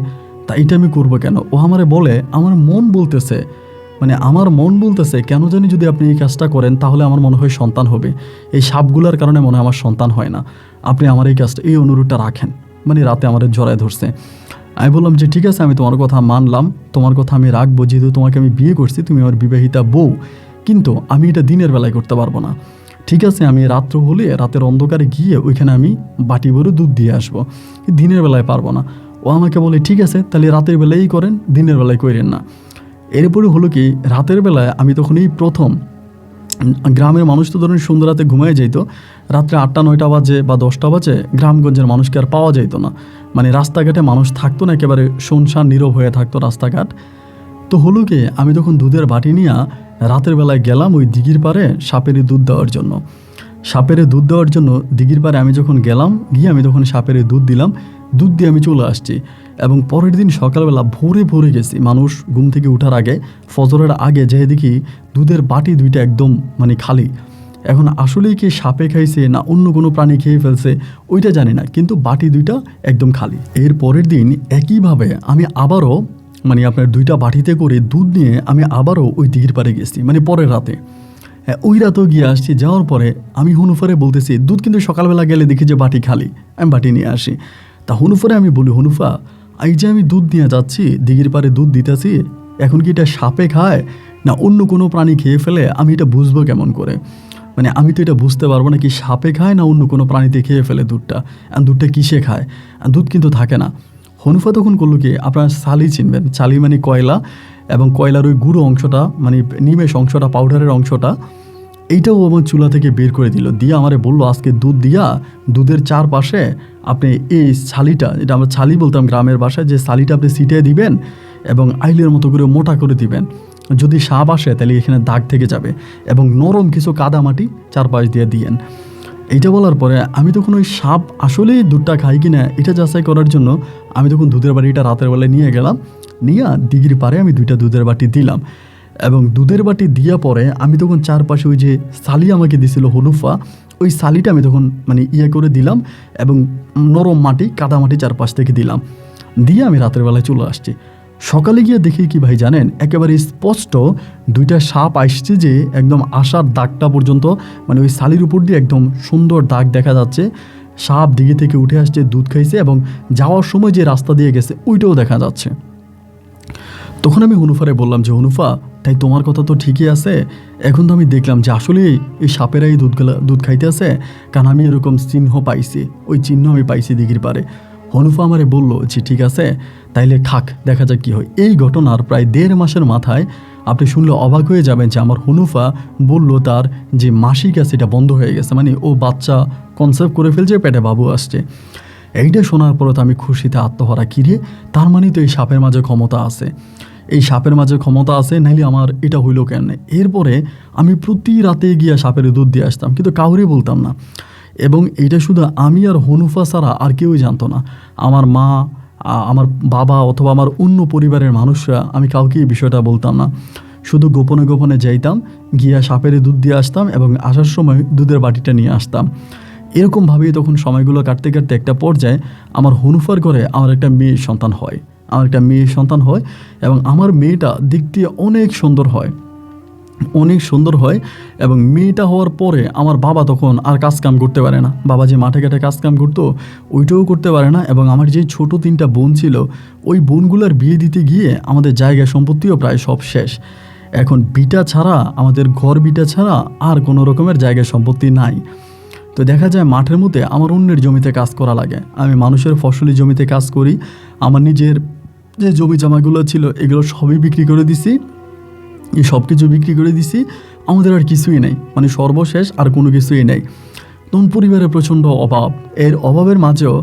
তা এটা আমি করবো কেন? ও আমারে বলে আমার মন বলতেছে কেন জানি যদি আপনি এই কাজটা করেন তাহলে আমার মনে হয় সন্তান হবে, এই সাপগুলার কারণে মনে হয় আমার সন্তান হয় না, আপনি আমার এই অনুরোধটা রাখেন। রাতে আমাদের জড়ায় ধরছে। আমি বললাম যে ঠিক আছে, আমি তোমার কথা মানলাম, তোমার কথা আমি রাখবো, যেহেতু তোমাকে আমি বিয়ে করছি, তুমি আমার বিবাহিতা বউ, কিন্তু আমি এটা দিনের বেলায় করতে পারবো না। ঠিক আছে, আমি রাত্র হলে রাতের অন্ধকারে গিয়ে ওইখানে আমি বাটি ভরে দুধ দিয়ে আসবো, দিনের বেলায় পারবো না। ও আমাকে বলে ঠিক আছে তাহলে রাতের বেলায় করেন, দিনের বেলায় করেন না। এরপরে হলো কি রাতের বেলায় আমি তখন এই প্রথম, গ্রামের মানুষ তো ধরুন সন্ধ্যা রাতে ঘুমিয়ে যেত, রাত্রে 8টা-9টা বাজে বা 10টা বাজে গ্রামগঞ্জের মানুষকে আর পাওয়া যেত না, রাস্তাঘাটে মানুষ থাকতো না, একেবারে শুনশান নীরব হয়ে থাকতো রাস্তাঘাট। তো হলো কি আমি তখন দুধের বাটি নিয়ে রাতের বেলায় গেলাম ওই দিঘির পাড়ে সাপের দুধ দেওয়ার জন্য। দিঘির পাড়ে আমি যখন গেলাম, গিয়ে আমি তখন সাপের দুধ দিলাম, দুধ দিয়ে আমি চলে আসছি। এবং পরের দিন সকালবেলা ভোরে গেছি, মানুষ ঘুম থেকে ওঠার আগে, ফজরের আগে যেয়ে দেখি দুধের বাটি 2টা একদম খালি। এখন আসলেই কি সাপে খাইছে না অন্য কোনো প্রাণী খেয়ে ফেলছে ওইটা জানি না, কিন্তু বাটি 2টা একদম খালি। এর পরের দিন একইভাবে আমি আবারও আপনার 2টা বাটিতে করে দুধ নিয়ে আমি আবারও ওই দিঘির পাড়ে গেছি, পরের রাতে। হ্যাঁ, ওই রাতেও গিয়ে আসছি। যাওয়ার পরে আমি হুনুফারে বলতেছি দুধ কিন্তু সকালবেলা গেলে দেখি যে বাটি খালি, আমি বাটি নিয়ে আসি। তা হুনুফারে আমি বলি, হুনুফা এই যে আমি দুধ নিয়ে যাচ্ছি, দিঘির পাড়ে দুধ দিতেছি, এখন কি এটা সাপে খায় না অন্য কোনো প্রাণী খেয়ে ফেলে, আমি এটা বুঝবো কেমন করে? মানে আমি তো এটা বুঝতে পারবো না কি সাপে খায় না অন্য কোনো প্রাণীতে খেয়ে ফেলে দুধটা, আর দুধটা কিসে খায়, আর দুধ কিন্তু থাকে না। হনুফা তখন করলো কি, আপনার চালি চিনবেন, চালি মানে কয়লা, এবং কয়লার ওই গুঁড়ো অংশটা মানে নিমেষ অংশটা, পাউডারের অংশটা, এইটাও আমার চুলা থেকে বের করে দিল, দিয়ে আমারে বললো আজকে দুধ দিয়া দুধের চারপাশে আপনি এই ছালিটা, এটা আমরা ছালি বলতাম গ্রামের ভাষায়, যে ছালিটা আপনি ছিটিয়ে দিবেন এবং আইলের মতো করে মোটা করে দিবেন, যদি সাপ আসে তাহলে এখানে দাগ থেকে যাবে, এবং নরম কিছু কাদামাটি চারপাশ দিয়ে দিয়েন। এইটা বলার পরে আমি তখন ওই সাপ আসলেই দুধটা খাই কিনা এটা যাচাই করার জন্য আমি তখন দুধের বাটিটা রাতের বেলায় নিয়ে গেলাম, নিয়ে দিঘির পাড়ে আমি 2টা দুধের বাটি দিলাম, এবং দুধের বাটি দিয়া পরে আমি তখন চারপাশে ওই যে সালি আমাকে দিছিল হনুফা, ওই সালিটা আমি তখন মানে করে দিলাম, এবং নরম মাটি কাদামাটি চারপাশ থেকে দিলাম, দিয়ে আমি রাতের বেলায় চলে আসছি। সকালে গিয়ে দেখি কি ভাই জানেন, একেবারে স্পষ্ট 2টা সাপ আসছে, যে একদম আসার দাগটা পর্যন্ত মানে ওই সালির উপর দিয়ে একদম সুন্দর দাগ দেখা যাচ্ছে। সাপ দিঘি থেকে উঠে আসছে, দুধ খাইছে, এবং যাওয়ার সময় যে রাস্তা দিয়ে গেছে ওইটাও দেখা যাচ্ছে। তখন আমি হুনুফারে বললাম যে হুনুফা, তাই তোমার কথা তো ঠিকই আছে, এখন তো আমি দেখলাম যে আসলে এই সাপেরাই দুধ খাইতে আছে, কারণ আমি এরকম চিহ্ন পাইছি, ওই চিহ্ন আমি পাইছি দিঘির পারে। হনুফা আমারে বলল যে ঠিক আছে তাইলে খাক, দেখা যাক কী হয়। এই ঘটনার প্রায় 1.5 মাসের মাথায় আপনি শুনলে অবাক হয়ে যাবেন যে আমার হনুফা বলল তার যে মাসিক আছে এটা বন্ধ হয়ে গেছে, মানে ও বাচ্চা কনসেপ্ট করে ফেলছে, পেটে বাবু আসছে। এইটা শোনার পরে তো আমি খুশিতে আত্মহারা, কিরে তার মানে তো এই সাপের মাঝে ক্ষমতা আছে, এই সাপের মাঝে ক্ষমতা আছে, নাইলে আমার এটা হইল কেন। এরপরে আমি প্রতি রাতে গিয়ে সাপের দুধ দিয়ে আসতাম, কিন্তু কাউরে বলতাম না, এবং এইটা শুধু আমি আর হনুফা ছাড়া আর কেউই জানতো না। আমার মা, আমার বাবা অথবা আমার অন্য পরিবারের মানুষরা, আমি কাউকে এই বিষয়টা বলতাম না, শুধু গোপনে গোপনে যাইতাম, গিয়া সাপের দুধ দিয়ে আসতাম, এবং আসার সময় দুধের বাটিটা নিয়ে আসতাম। এরকমভাবেই তখন সময়গুলো কাটতে কাটতে একটা পর্যায়ে আমার হনুফার ঘরে আমার একটা মেয়ের সন্তান হয়, এবং আমার মেয়েটা দিক দিয়ে অনেক সুন্দর হয়, এবং মেয়েটা হওয়ার পরে আমার বাবা তখন আর কাজকাম করতে পারে না, বাবা যে মাঠে ঘাটে কাজকাম করতো ওইটাও করতে পারে না, এবং আমার যে ছোট 3টা বোন ছিল ওই বোনগুলোর বিয়ে দিতে গিয়ে আমাদের জায়গা সম্পত্তিও প্রায় সব শেষ। এখন বিটা ছাড়া, আমাদের ঘর বিটা ছাড়া আর কোনো রকমের জায়গা সম্পত্তি নাই। তো দেখা যায় মাঠের মধ্যে আমার অন্যের জমিতে কাজ করা লাগে, আমি মানুষের ফসলি জমিতে কাজ করি, আমার নিজের যে জমি জমাগুলো ছিল এগুলো সবই বিক্রি করে দিছি, এই সব কিছু বিক্রি করে দিছি, আমাদের আর কিছুই নেই, মানে সর্বশেষ আর কোনো কিছুই নেই। তখন পরিবারের প্রচণ্ড অভাব, এর অভাবের মাঝেও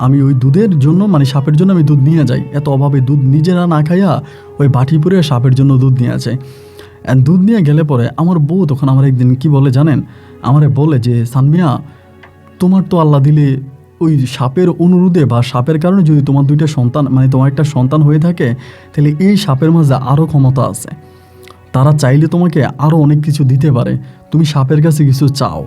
আমি ওই দুধের জন্য, মানে সাপের জন্য আমি দুধ নিয়ে যাই, এত অভাবে দুধ নিজেরা না খাইয়া ওই বাটি পরে সাপের জন্য দুধ নিয়ে যায়। দুধ নিয়ে গেলে পরে আমার বউ তখন আমার একদিন কি বলে জানেন, আমারে বলে যে সানমিয়া, তোমার তো আল্লাহ দিলে ওই সাপের অনুরোধে বা সাপের কারণে যদি তোমার 2টা সন্তান, মানে তোমার একটা সন্তান হয়ে থাকে, তাহলে এই সাপের মাঝে আরও ক্ষমতা আছে, তারা চাইলে তোমাকে আরও অনেক কিছু দিতে পারে, তুমি সাপের কাছে কিছু চাও।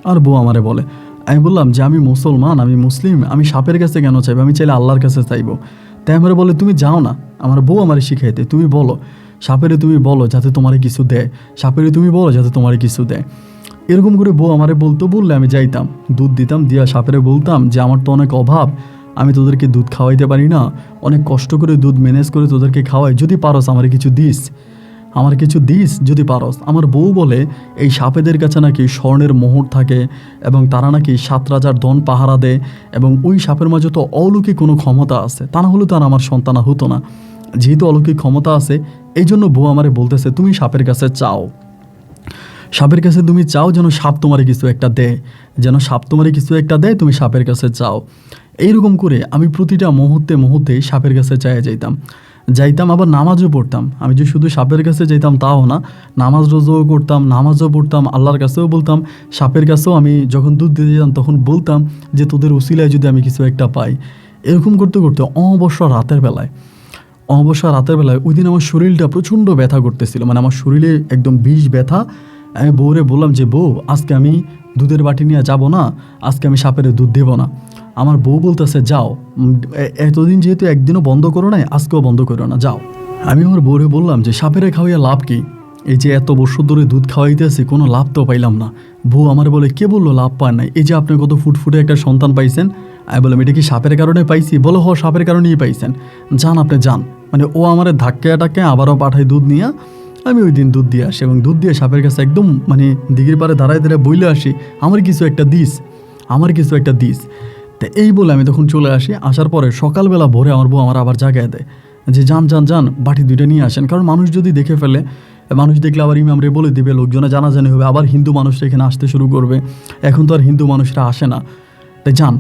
আর বউ আমারে বলে, আমি বললাম যে আমি মুসলমান, আমি মুসলিম, আমি সাপের কাছে কেন চাইবো, আমি চাইলে আল্লাহর কাছে চাইবো। তাই আমারে বলে তুমি যাও না, আমার বউ আমারে শিখাইতে, তুমি বলো সাপেরে, তুমি বলো যাতে তোমারে কিছু দেয়, সাপেরে তুমি বলো যাতে তোমারে কিছু দেয়। এরকম করে বউ আমারে বললে আমি যাইতাম, দুধ দিতাম, দিয়া সাপেরে বলতাম যে আমার তো অনেক অভাব, আমি তোদেরকে দুধ খাওয়াইতে পারি না, অনেক কষ্ট করে দুধ ম্যানেজ করে তোদেরকে খাওয়াই, যদি পারস আমার কিছু দিস যদি পারস। আমার বউ বলে এই সাপেদের কাছে নাকি স্বর্ণের মোহর থাকে, এবং তারা নাকি 7 রাজার দন পাহারা দেয়, এবং ওই সাপের মাঝে তো অলৌকিক কোনো ক্ষমতা আছে, তা না হলে তো আর আমার সন্তান হতো না। যেহেতু অলৌকিক ক্ষমতা আছে, এই জন্য বউ আমারে বলতেছে তুমি সাপের কাছে চাও, তুমি চাও যেন সাপ তোমারে কিছু একটা দেয়, তুমি সাপের কাছে চাও। এইরকম করে আমি প্রতিটা মুহূর্তে সাপের কাছে চাইয়া যাইতাম, আবার নামাজও পড়তাম। আমি যে শুধু সাপের কাছে যাইতাম তাও না, নামাজ রোজাও করতাম, নামাজও পড়তাম, আল্লাহর কাছেও বলতাম, সাপের কাছেও আমি যখন দুধ দিতে যেতাম তখন বলতাম যে তোদের উসিলায় যদি আমি কিছু একটা পাই। এরকম করতে করতে অমাবস্যা রাতের বেলায় ওই দিন আমার শরীরটা প্রচণ্ড ব্যথা করতেছিল, মানে আমার শরীরে একদম বিষ ব্যথা। আমি বউরে বললাম যে বউ, আজকে আমি দুধের বাটি নিয়ে যাব না, আজকে আমি সাপের দুধ দেব না। আমার বউ বলতেছে যাও, এতদিন যেহেতু একদিনও বন্ধ করো নাই, আজকেও বন্ধ করো না, যাও। আমি আমার বউরে বললাম যে সাপেরে খাওয়াইয়া লাভ কি, এই যে এত বছর ধরে দুধ খাওয়াইতেছি, কোনো লাভ তো পাইলাম না। বউ আমার বলে, কে বললো লাভ পায় নাই? এই যে আপনি কত ফুটফুটে একটা সন্তান পাইছেন। আমি বললাম, এটা কি সাপের কারণে পাইছি? বলো, হ, সাপের কারণেই পাইছেন, যান আপনি যান। মানে ও আমার ধাক্কায় আবারও পাঠায় দুধ নিয়ে। আমি ওই দিন দুধ দিয়ে আসি এবং দুধ দিয়ে সাপের কাছে একদম মানে দিঘির পাড়ে দাঁড়ায় দাঁড়ায় বইলে আসি, আমার কিছু একটা দিস, আমার কিছু একটা দিস। তা এই বলে আমি তখন চলে আসি। আসার পরে সকালবেলা ভোরে আমার বউ আমার আবার জাগায় দেয় যে যান যান যান, বাটি দুইটা নিয়ে আসেন। কারণ মানুষ যদি দেখে ফেলে, মানুষ দেখলে আবার ইমামরে বলে দিবে, লোকজনে জানাজানি হবে, আবার হিন্দু মানুষরা এখানে আসতে শুরু করবে। এখন তো আর হিন্দু মানুষরা আসে না, তাই যান।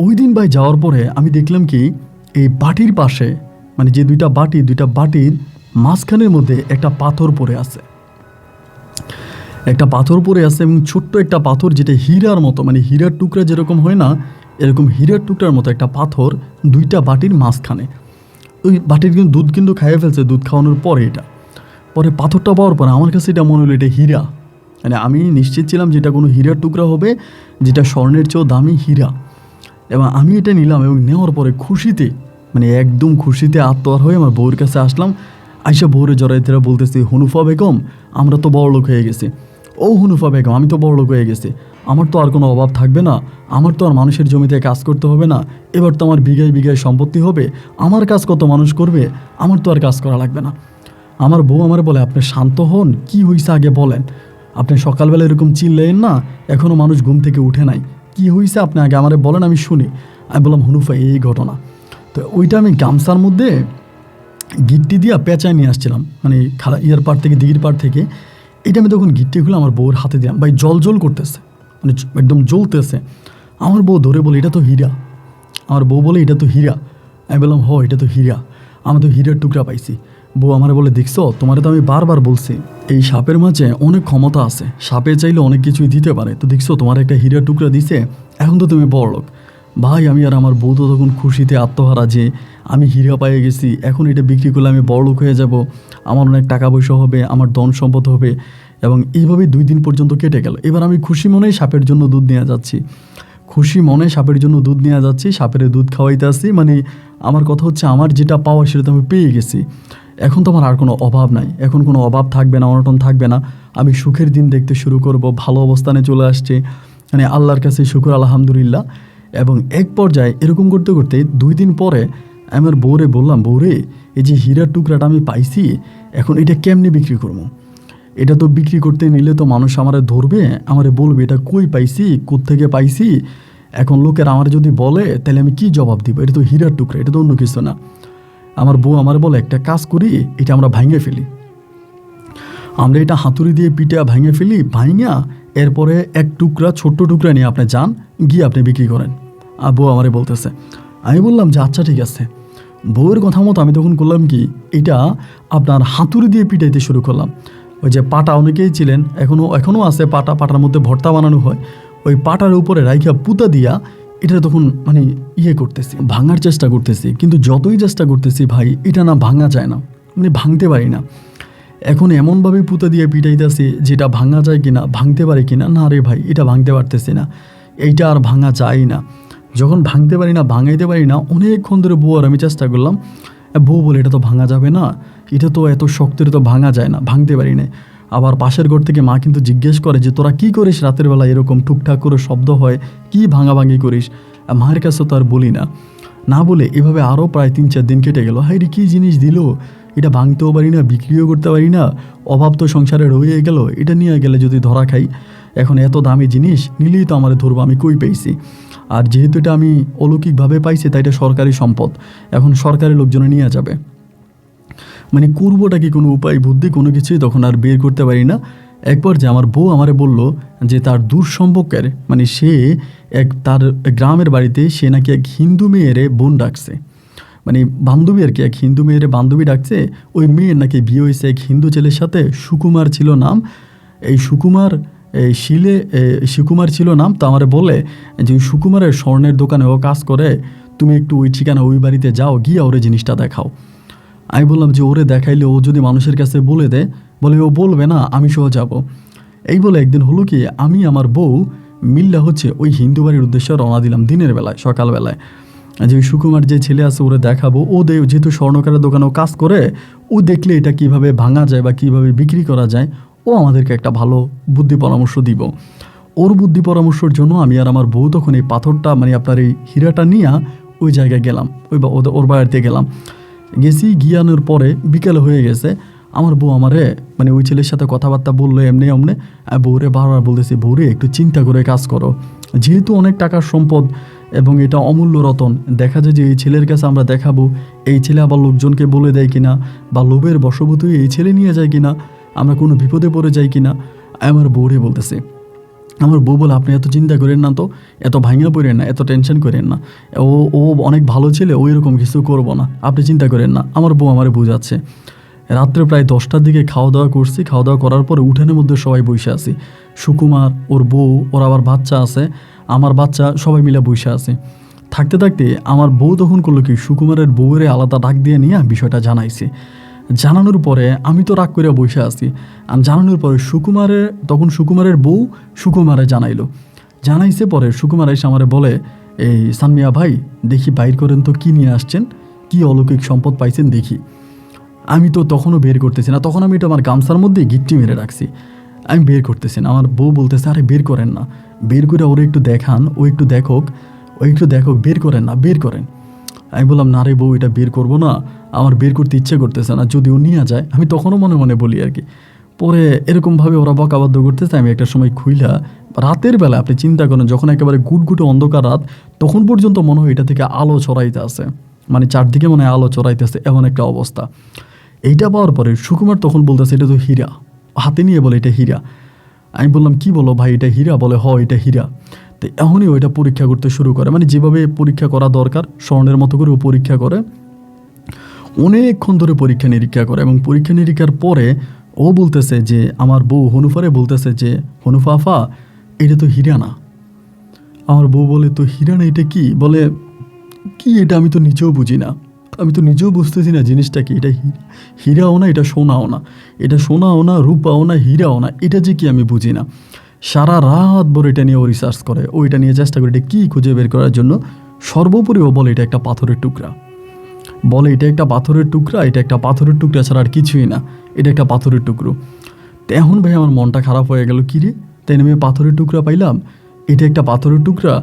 ওই দিন ভাই যাওয়ার পরে আমি দেখলাম কি, এই বাটির পাশে মানে যে দুইটা বাটির মাঝখানের মধ্যে একটা পাথর পড়ে আছে, একটা পাথর পড়ে আছে এবং ছোট্ট একটা পাথর, যেটা হীরার মতো, মানে হীরার টুকরা যেরকম হয় না, এরকম হীরার টুকরার মতো একটা পাথর দুইটা বাটির মাঝখানে। ওই বাটির কিন্তু দুধ কিন্তু খাইয়ে ফেলছে, দুধ খাওয়ানোর পরে এটা, পরে পাথরটা পাওয়ার পরে আমার কাছে এটা মনে হলো এটা হীরা। মানে আমি নিশ্চিত ছিলাম যে এটা কোনো হীরার টুকরা হবে, যেটা স্বর্ণের চেয়েও দামি হীরা। এবং আমি এটা নিলাম এবং নেওয়ার পরে খুশিতে, মানে একদম খুশিতে আত্মহার হয়ে আমার বউয়ের কাছে আসলাম। আইসা বউরে জড়াইতে বলতেছি, হুনুফা বেগম, আমরা তো বড়লোক হয়ে গেছি। ও হুনুফা বেগম, আমি তো বড়লোক হয়ে গেছি, আমার তো আর কোনো অভাব থাকবে না, আমার তো আর মানুষের জমিতে কাজ করতে হবে না, এবার তো আমার বিঘায় বিঘায় সম্পত্তি হবে, আমার কাজ কত মানুষ করবে, আমার তো আর কাজ করা লাগবে না। আমার বউ আমার বলে, আপনি শান্ত হন, কি হয়েছে আগে বলেন, আপনি সকালবেলা এরকম চিল্লেন না, এখনও মানুষ ঘুম থেকে উঠে নাই, কি হয়েছে আপনি আগে আমারে বলেন, আমি শুনি। আমি বললাম, হুনুফা এই ঘটনা। তো ওইটা আমি গামছার মধ্যে গিট্টি দিয়া পেঁচায় নিয়ে আসছিলাম, মানে ইয়ার পাড় থেকে, দিঘির পাড় থেকে। এটা আমি তখন গিট্টিগুলো আমার বউয়ের হাতে দিলাম, ভাই জল করতেছে, মানে একদম জ্বলতেছে। আমার বউ ধরে বলে, এটা তো হীরা। আমার বউ বলে, এটা তো হীরা। আমি বললাম, হ, এটা তো হীরা, আমি তো হীরার টুকরা পাইছি। বউ আমার বলে, দেখছো, তোমারে তো আমি বারবার বলছি এই সাপের মাঝে অনেক ক্ষমতা আছে, সাপে চাইলে অনেক কিছুই দিতে পারে, তো দেখছো তোমার একটা হীরার টুকরা দিছে, এখন তো তুমি বড়লোক। ভাই আমি আর আমার বউ তো তখন খুশিতে আত্মহারা যে আমি হীরা পেয়ে গেছি, এখন এটা বিক্রি করলে আমি বড়লোক হয়ে যাব, আমার অনেক টাকা পয়সা হবে, আমার ধন সম্পদ হবে। এবং এইভাবেই 2 দিন পর্যন্ত কেটে গেল। এবার আমি খুশি মনেই সাপের জন্য দুধ নিয়ে যাচ্ছি, খুশি মনে সাপের জন্য দুধ নিয়ে যাচ্ছি, সাপের দুধ খাওয়াইতে আসি। মানে আমার কথা হচ্ছে, আমার যেটা পাওয়া সেটা তো আমি পেয়ে গেছি, এখন তো আমার আর কোনো অভাব নাই, এখন কোনো অভাব থাকবে না, অনটন থাকবে না, আমি সুখের দিন দেখতে শুরু করব, ভালো অবস্থানে চলে আসছে, মানে আল্লাহর কাছে শুকর আলহামদুলিল্লাহ। এবং এক পর্যায়ে এরকম করতে করতে 2 দিন পরে আমার বউরে বললাম, বউরে, এই যে হীরার টুকরাটা আমি পাইছি, এখন এটা কেমনে বিক্রি করবো? এটা তো বিক্রি করতে নিলে তো মানুষ আমারে ধরবে, আমারে বলবে এটা কই পাইছি, কোত্থেকে পাইছি। এখন লোকের আমার যদি বলে, তাহলে আমি কি জবাব দিব? এটা তো হীরার টুকরা, এটা তো অন্য কিছু না। আমার বউ আমার বলে, একটা কাজ করি, এটা আমরা ভাঙে ফেলি, আমরা এটা হাতুড়ি দিয়ে পিঠা ভাঙে ফেলি, ভাঙা এরপরে এক টুকরা, ছোট্ট টুকরা নিয়ে আপনি যান, গিয়ে আপনি বিক্রি করেন। আর বউ আমারে বলতেছে। আমি বললাম যে আচ্ছা ঠিক আছে। বউয়ের কথা মতো আমি তখন করলাম কি, এটা আপনার হাতুড়ি দিয়ে পিটাইতে শুরু করলাম। ওই যে পাটা অনেকেই ছিলেন, এখনও আছে পাটার মধ্যে ভর্তা বানানো হয়, ওই পাটার উপরে রাইখা পুতা দিয়া এটা তখন মানে করতেছি, ভাঙার চেষ্টা করতেছি। কিন্তু যতই চেষ্টা করতেছি ভাই, এটা না ভাঙা যায় না, মানে ভাঙতে পারি না। এখন এমনভাবে পুঁতে দিয়ে পিটাইতেছি, যেটা ভাঙা যায় কিনা, ভাঙতে পারে কিনা, না রে ভাই এটা ভাঙতে পারতেছি না, এইটা আর ভাঙা যায় না। যখন ভাঙতে পারি না, ভাঙাইতে পারি না, অনেকক্ষণ ধরে বউ আর আমি চেষ্টা করলাম। বউ বলে, এটা তো ভাঙা যাবে না, এটা তো এত শক্তের, তো ভাঙা যায় না, ভাঙতে পারি না। আবার পাশের ঘর থেকে মা কিন্তু জিজ্ঞেস করে যে তোরা কি করিস রাতের বেলা, এরকম টুকটাক করে শব্দ হয়, কি ভাঙাভাঙি করিস? মায়ের কাছে তো আর বলি না। না বলে এভাবে আরও প্রায় 3-4 দিন কেটে গেল। হাই রে, কী জিনিস দিল, এটা ভাঙতেও পারি না, বিক্রিও করতে পারি না, অভাব তো সংসারে রয়ে গেল, এটা নিয়ে গেলে যদি ধরা খাই, এখন এত দামি জিনিস নিলেই তো আমার ধরবো, আমি কই পেয়েছি? আর যেহেতু এটা আমি অলৌকিকভাবে পাইছি, তাই এটা সরকারি সম্পদ, এখন সরকারি লোকজনে নিয়ে যাবে, মানে করবোটা কি, কোনো উপায় বুদ্ধি কোনো কিছুই তখন আর বের করতে পারি না। একবার যে আমার বউ আমারে বলল যে তার দূর সম্পর্কের, মানে সে তার গ্রামের বাড়িতে সে নাকি এক হিন্দু মেয়েরে বোন ডাকছে, মানে বান্ধবী আর কি, এক হিন্দু মেয়েরে বান্ধবী ডাকছে। ওই মেয়ের নাকি বিয়ে হয়েছে এক হিন্দু ছেলের সাথে, সুকুমার ছিল নাম। এই সুকুমার ছিল নাম। তো আমারে বলে যে ওই সুকুমারের স্বর্ণের দোকানে ও কাজ করে, তুমি একটু ওই ঠিকানা, ওই বাড়িতে যাও, গিয়ে ওরে জিনিসটা দেখাও। আমি বললাম যে ওরে দেখাইলে ও যদি মানুষের কাছে বলে দেয়, বলে ও বলবে না, আমি সহ যাব। এই বলে একদিন হলো কি, আমি আমার বউ মিল্লা হচ্ছে ওই হিন্দু বাড়ির উদ্দেশ্যে রওনা দিলাম দিনের বেলায়, সকালবেলায়। যে ওই সুকুমার যে ছেলে আছে ওরে দেখাবো, যেহেতু স্বর্ণকারের দোকানেও কাজ করে, ও দেখলে এটা কিভাবে ভাঙা যায় বা কিভাবে বিক্রি করা যায়, ও আমাদেরকে একটা ভালো বুদ্ধি পরামর্শ দিব। ওর বুদ্ধি পরামর্শের জন্য আমি আর আমার বউ তখন এই পাথরটা মানে আপনার এই হীরাটা নিয়ে ওই জায়গায় গেলাম, ওর বাড়িতে গেলাম। গেছি, গিয়ানোর পরে বিকেল হয়ে গেছে। আমার বউ আমারে মানে ওই ছেলের সাথে কথাবার্তা বললো এমনি এমনি। বউরে বারবার বলতেছি, বউরে একটু চিন্তা করে কাজ করো, যেহেতু অনেক টাকার সম্পদ এবং এটা অমূল্য রতন, দেখা যায় যে এই ছেলের কাছে আমরা দেখাবো, এই ছেলে আবার লোকজনকে বলে দেয় কিনা, বা লোভের বশবর্তী হয়ে এই ছেলে নিয়ে যায় কিনা, আমরা কোনো বিপদে পড়ে যাই কিনা। আমার বউরে বলতেছে, আমার বউ বলে, আপনি এত চিন্তা করেন না, তো এত ভাঙা পড়েন না, এত টেনশন করেন না, ও অনেক ভালো ছেলে, ওই রকম কিছু করবো না, আপনি চিন্তা করেন না। আমার বউ আমারে বোঝাচ্ছে। রাত্রে প্রায় 10টার দিকে খাওয়া দাওয়া করছি। খাওয়া দাওয়া করার পরে উঠানের মধ্যে সবাই বসে আছি, সুকুমার, ওর বউ, ওর আবার বাচ্চা আছে, আমার বাচ্চা, সবাই মিলে বসে আছে। থাকতে থাকতে আমার বউ তখন করলো কি, সুকুমারের বউয়ের আলাদা ডাক দিয়ে নিয়ে বিষয়টা জানাইছে। জানানোর পরে আমি তো রাগ করে বসে আছি। জানানোর পরে সুকুমারের বউ সুকুমারে জানাইছে। পরে সুকুমার এসে আমারে বলে, এই সানমিয়া ভাই, দেখি বাইর করেন তো কি নিয়ে আসছেন, কি অলৌকিক সম্পদ পাইছেন দেখি। আমি তো তখনও বের করতেছি না, তখন আমি এটা আমার গামছার মধ্যে গিট্টি মেরে রাখছি, আমি বের করতেছি না। আমার বউ বলতেছে, আরে বের করেন না, বের করে ওরে একটু দেখান, ও একটু দেখুক, বের করেন না, বের করেন। আমি বললাম, না রে বউ, এটা বের করবো না, আমার বের করতে ইচ্ছে করতেছে না, যদি ও নিয়ে যায়। আমি তখনও মনে মনে বলি আর কি। পরে এরকমভাবে ওরা বকাবাধ্য করতেছে। আমি একটা সময় খুইলা, রাতের বেলা আপনি চিন্তা করেন, যখন একেবারে গুটগুটে অন্ধকার রাত, তখন পর্যন্ত মনে হয় এটা থেকে আলো ছড়াইতে আছে, মানে চারদিকে মনে হয় আলো ছড়াইতেছে, এমন একটা অবস্থা। এইটা পাওয়ার পরে সুকুমার তখন বলতেছে, এটা তো হীরা, হাতে নিয়ে বলে এটা হীরা। আমি বললাম, কি বলো ভাই, এটা হীরা? বলে, হ, এটা হীরা। তো এখনই ওইটা পরীক্ষা করতে শুরু করে, মানে যেভাবে পরীক্ষা করা দরকার স্বর্ণের মতো করে ও পরীক্ষা করে, অনেকক্ষণ ধরে পরীক্ষা নিরীক্ষা করে। এবং পরীক্ষা নিরীক্ষার পরে ও বলতেছে যে, আমার বউ হনুফারে বলতেছে যে, হনুফা আফা, এটা তো হীরা না। আমার বউ বলে, তো হীরা না, এটা কি? বলে, কি এটা? আমি তো নিজেও বুঝি না, আমি তো নিজেও বুঝতেছি না জিনিসটা কি। এটা হীরাও না, এটা সোনাও না, এটা সোনাও না, রূপাও না, হীরাও না, এটা যে কি আমি বুঝি না। সারা রাত ভোর এটা নিয়ে ও রিসার্চ করে, ও এটা নিয়ে চেষ্টা করে এটা কী খুঁজে বের করার জন্য। সর্বোপরি ও বলে, এটা একটা পাথরের টুকরা। বলে, এটা একটা পাথরের টুকরা, এটা একটা পাথরের টুকরা ছাড়া আর কিছুই না, এটা একটা পাথরের টুকরো। তো এখন ভাই আমার মনটা খারাপ হয়ে গেল, কী রে, তাই আমি পাথরের টুকরা পাইলাম, এটা একটা পাথরের টুকরা।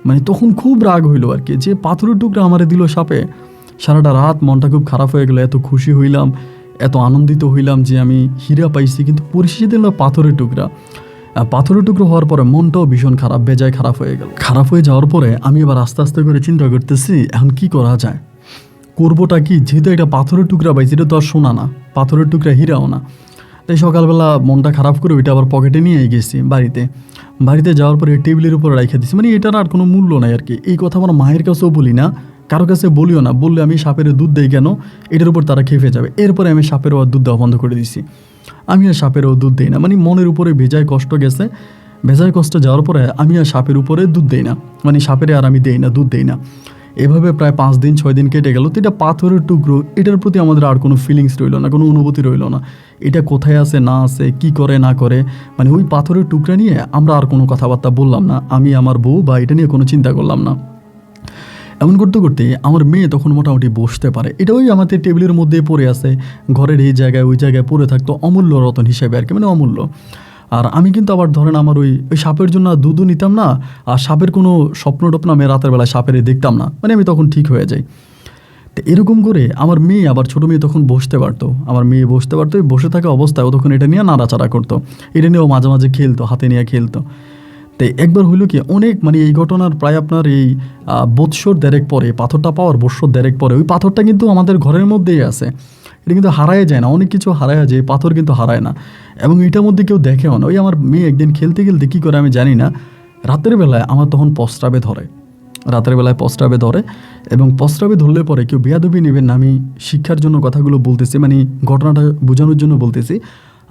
মানে তখন খুব রাগ হইলো আর কি, যে পাথরের টুকরা আমারে দিল সাপে। সারাটা রাত মনটা খুব খারাপ হয়ে গেল, এত খুশি হইলাম, এত আনন্দিত হইলাম যে আমি হীরা পাইছি, কিন্তু পরিশেষে দিল পাথরের টুকরা। পাথরের টুকরো হওয়ার পরে মনটাও ভীষণ খারাপ, বেজায় খারাপ হয়ে গেল। খারাপ হয়ে যাওয়ার পরে আমি এবার আস্তে আস্তে করে চিন্তা করতেছি, এখন কি করা যায়, করবোটা কি? যেহেতু এটা পাথরের টুকরা পাইছি, এটা তো আর সোনা না, পাথরের টুকরা হীরাও না। তাই সকালবেলা মনটা খারাপ করে ওইটা আবার পকেটে নিয়ে গেছি বাড়িতে যাওয়ার পরে টেবিলের উপরে রেখে দিচ্ছি। মানে এটার আর কোনো মূল্য নাই আর কি। এই কথা আমার মায়ের কাছেও বলি না, কারো কাছে বলিও না, বললে আমি সাপের দুধ দেই কেন, এটার উপর তারা খেপে যাবে। এরপরে আমি সাপেরও আর দুধ দেওয়া বন্ধ করে দিছি, আমি আর সাপেরও দুধ দিই না। মানে মনের উপরে ভেজায় কষ্ট গেছে, ভেজায় কষ্ট যাওয়ার পরে আমি আর সাপের উপরে দুধ দিই না, মানে সাপের আর আমি দেই না, দুধ দেই না। এভাবে প্রায় 5 দিন 6 দিন কেটে গেল। তো এটা পাথরের টুকরো, এটার প্রতি আমাদের আর কোনো ফিলিংস রইল না, কোনো অনুভূতি রইল না। এটা কোথায় আছে না আছে, কি করে না করে, মানে ওই পাথরের টুকরা নিয়ে আমরা আর কোনো কথাবার্তা বললাম না, আমি আমার বউ, বা এটা নিয়ে কোনো চিন্তা করলাম না। এমন করতে করতে আমার মেয়ে তখন মোটামুটি বসতে পারে। এটা ওই আমাদের টেবিলের মধ্যে পড়ে আছে, ঘরের এই জায়গায় ওই জায়গায় পড়ে থাকতো অমূল্য রতন হিসেবে আর কি, মানে অমূল্য। আর আমি কিন্তু আবার ধরেন আমার ওই সাপের জন্য দুধও নিতাম না, আর সাপের কোনো স্বপ্ন টপ্ন আমি রাতের বেলায় সাপের দেখতাম না, মানে আমি তখন ঠিক হয়ে যাই। তো এরকম করে আমার মেয়ে, আবার ছোটো মেয়ে তখন বসতে পারতো, বসে থাকা অবস্থায় ও তখন এটা নিয়ে নাড়াচাড়া করতো, এটা নিয়ে ও মাঝে মাঝে খেলতো, হাতে নিয়ে খেলতো। তো একবার হইলো কি, অনেক মানে এই ঘটনার প্রায় আপনার এই বৎসর দেড়েক পরে, পাথরটা পাওয়ার বৎসর দেড়েক পরে, ওই পাথরটা কিন্তু আমাদের ঘরের মধ্যেই আছে, এটা কিন্তু হারায় যায় না। অনেক কিছু হারায় যায়, পাথর কিন্তু হারায় না, এবং এটার মধ্যে কেউ দেখেও না। ওই আমার মেয়ে একদিন খেলতে খেলতে কী করে আমি জানি না, রাতের বেলায় আমার তখন প্রস্রাবে ধরে, এবং প্রস্রাবে ধরলে পরে কেউ বেয়াদবি নেবেন না, আমি শিক্ষার জন্য কথাগুলো বলতেছি, মানে ঘটনাটা বোঝানোর জন্য বলতেছি।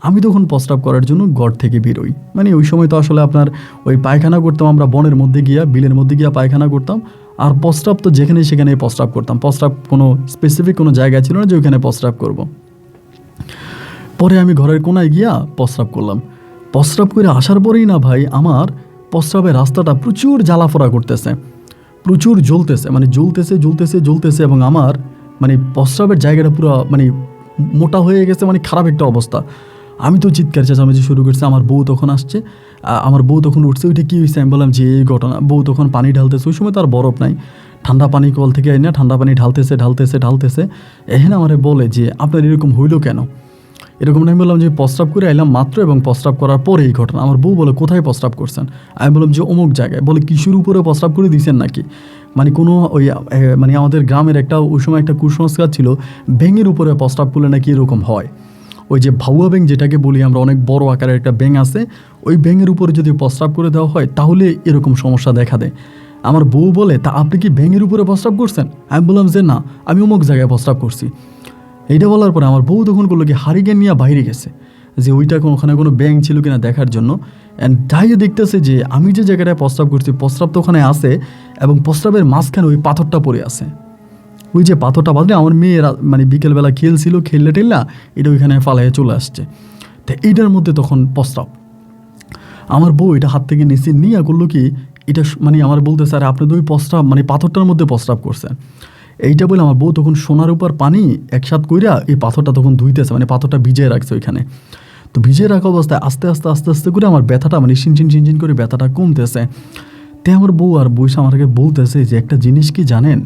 আমি তখন প্রস্রাব করার জন্য ঘর থেকে বেরোই, মানে ওই সময় তো আসলে আপনার ওই পায়খানা করতাম আমরা বনের মধ্যে গিয়া, বিলের মধ্যে গিয়া পায়খানা করতাম। আর প্রস্রাব তো যেখানে সেখানে প্রস্রাব করতাম, প্রস্রাব কোনো স্পেসিফিক কোনো জায়গা ছিল না যে ওইখানে প্রস্রাব করব। পরে আমি ঘরের কোনায় গিয়া প্রস্রাব করলাম। প্রস্রাব করে আসার পরেই না ভাই, আমার প্রস্রাবের রাস্তাটা প্রচুর জ্বালাফোড়া করতেছে, প্রচুর জ্বলতেছে, মানে জ্বলতেছে জ্বলতেছে জ্বলতেছে, এবং আমার মানে প্রস্রাবের জায়গাটা পুরো মানে মোটা হয়ে গেছে, মানে খারাপ একটা অবস্থা। আমি তো চিৎকার চেঁচামেচি শুরু করছি। আমার বউ তখন আসছে, আমার বউ তখন উঠছে, ওইটা কী হয়েছে আমি বললাম যে এই ঘটনা। বউ তখন পানি ঢালতেছে, ওই সময় তো আর বরফ নাই, ঠান্ডা পানি কল থেকে আই না, ঠান্ডা পানি ঢালতেছে ঢালতেছে ঢালতেছে। এখানে আমারে বলে যে আপনার এরকম হইলো কেন? এরকম আমি বললাম যে প্রস্রাব করে আইলাম মাত্র, এবং প্রস্রাব করার পরে এই ঘটনা। আমার বউ বলে কোথায় প্রস্রাব করছেন? আমি বললাম যে অমুক জায়গায়। বলে কিশোর উপরে প্রস্রাব করে দিয়েছেন নাকি? মানে কোনো ওই মানে আমাদের গ্রামের একটা ওই সময় একটা কুসংস্কার ছিল, ব্যাঙের উপরে প্রস্রাব করলে নাকি এরকম হয়। ওই যে ভাউয়া ব্যাঙ যেটাকে বলি আমরা, অনেক বড় আকারের একটা ব্যাঙ আছে, ওই ব্যাঙের উপরে যদি প্রস্রাব করে দেওয়া হয় তাহলে এরকম সমস্যা দেখা দেয়। আমার বউ বলে তা আপনি কি ব্যাঙের উপরে প্রস্রাব করছেন? আমি বললাম যে না, আমি অমুক জায়গায় প্রস্রাব করছি। এইটা বলার পরে আমার বউ তখন করলো কি হারিকেন নিয়ে বাইরে গেছে, যে ওইটা ওখানে কোনো ব্যাঙ ছিল কিনা দেখার জন্য। অ্যান্ড যাইয়ে দেখতেছে যে আমি যে জায়গাটায় প্রস্রাব করছি প্রস্রাব তো ওখানে আছে, এবং প্রস্রাবের মাঝখানে ওই পাথরটা পড়ে আছে। ওই যে পাথরটা বাদলে আমার মেয়ে মানে বিকেলবেলা খেলছিল, খেললে টেললা এটা ওইখানে ফালাইয়ে চলে আসছে। তো এইটার মধ্যে তখন প্রস্রাব। আমার বউ এটা হাত থেকে নিচে নিয়ে করলো কি, এটা মানে আমার বলতে স্যার আপনি তো ওই প্রস্রাব মানে পাথরটার মধ্যে প্রস্রাব করছেন। এইটা বলে আমার বউ তখন সোনার উপর পানি একসাথ কইরা এই পাথরটা তখন ধুইতেছে, মানে পাথরটা ভিজিয়ে রাখছে ওইখানে। তো ভিজিয়ে রাখা অবস্থায় আস্তে আস্তে আস্তে আস্তে করে আমার ব্যথাটা মানে শিনচিন শিনচিন করে ব্যথাটা কমতেছে। তাই আমার বউ আর বইসা আমাকে বলতেছে যে একটা জিনিস কি জানেন,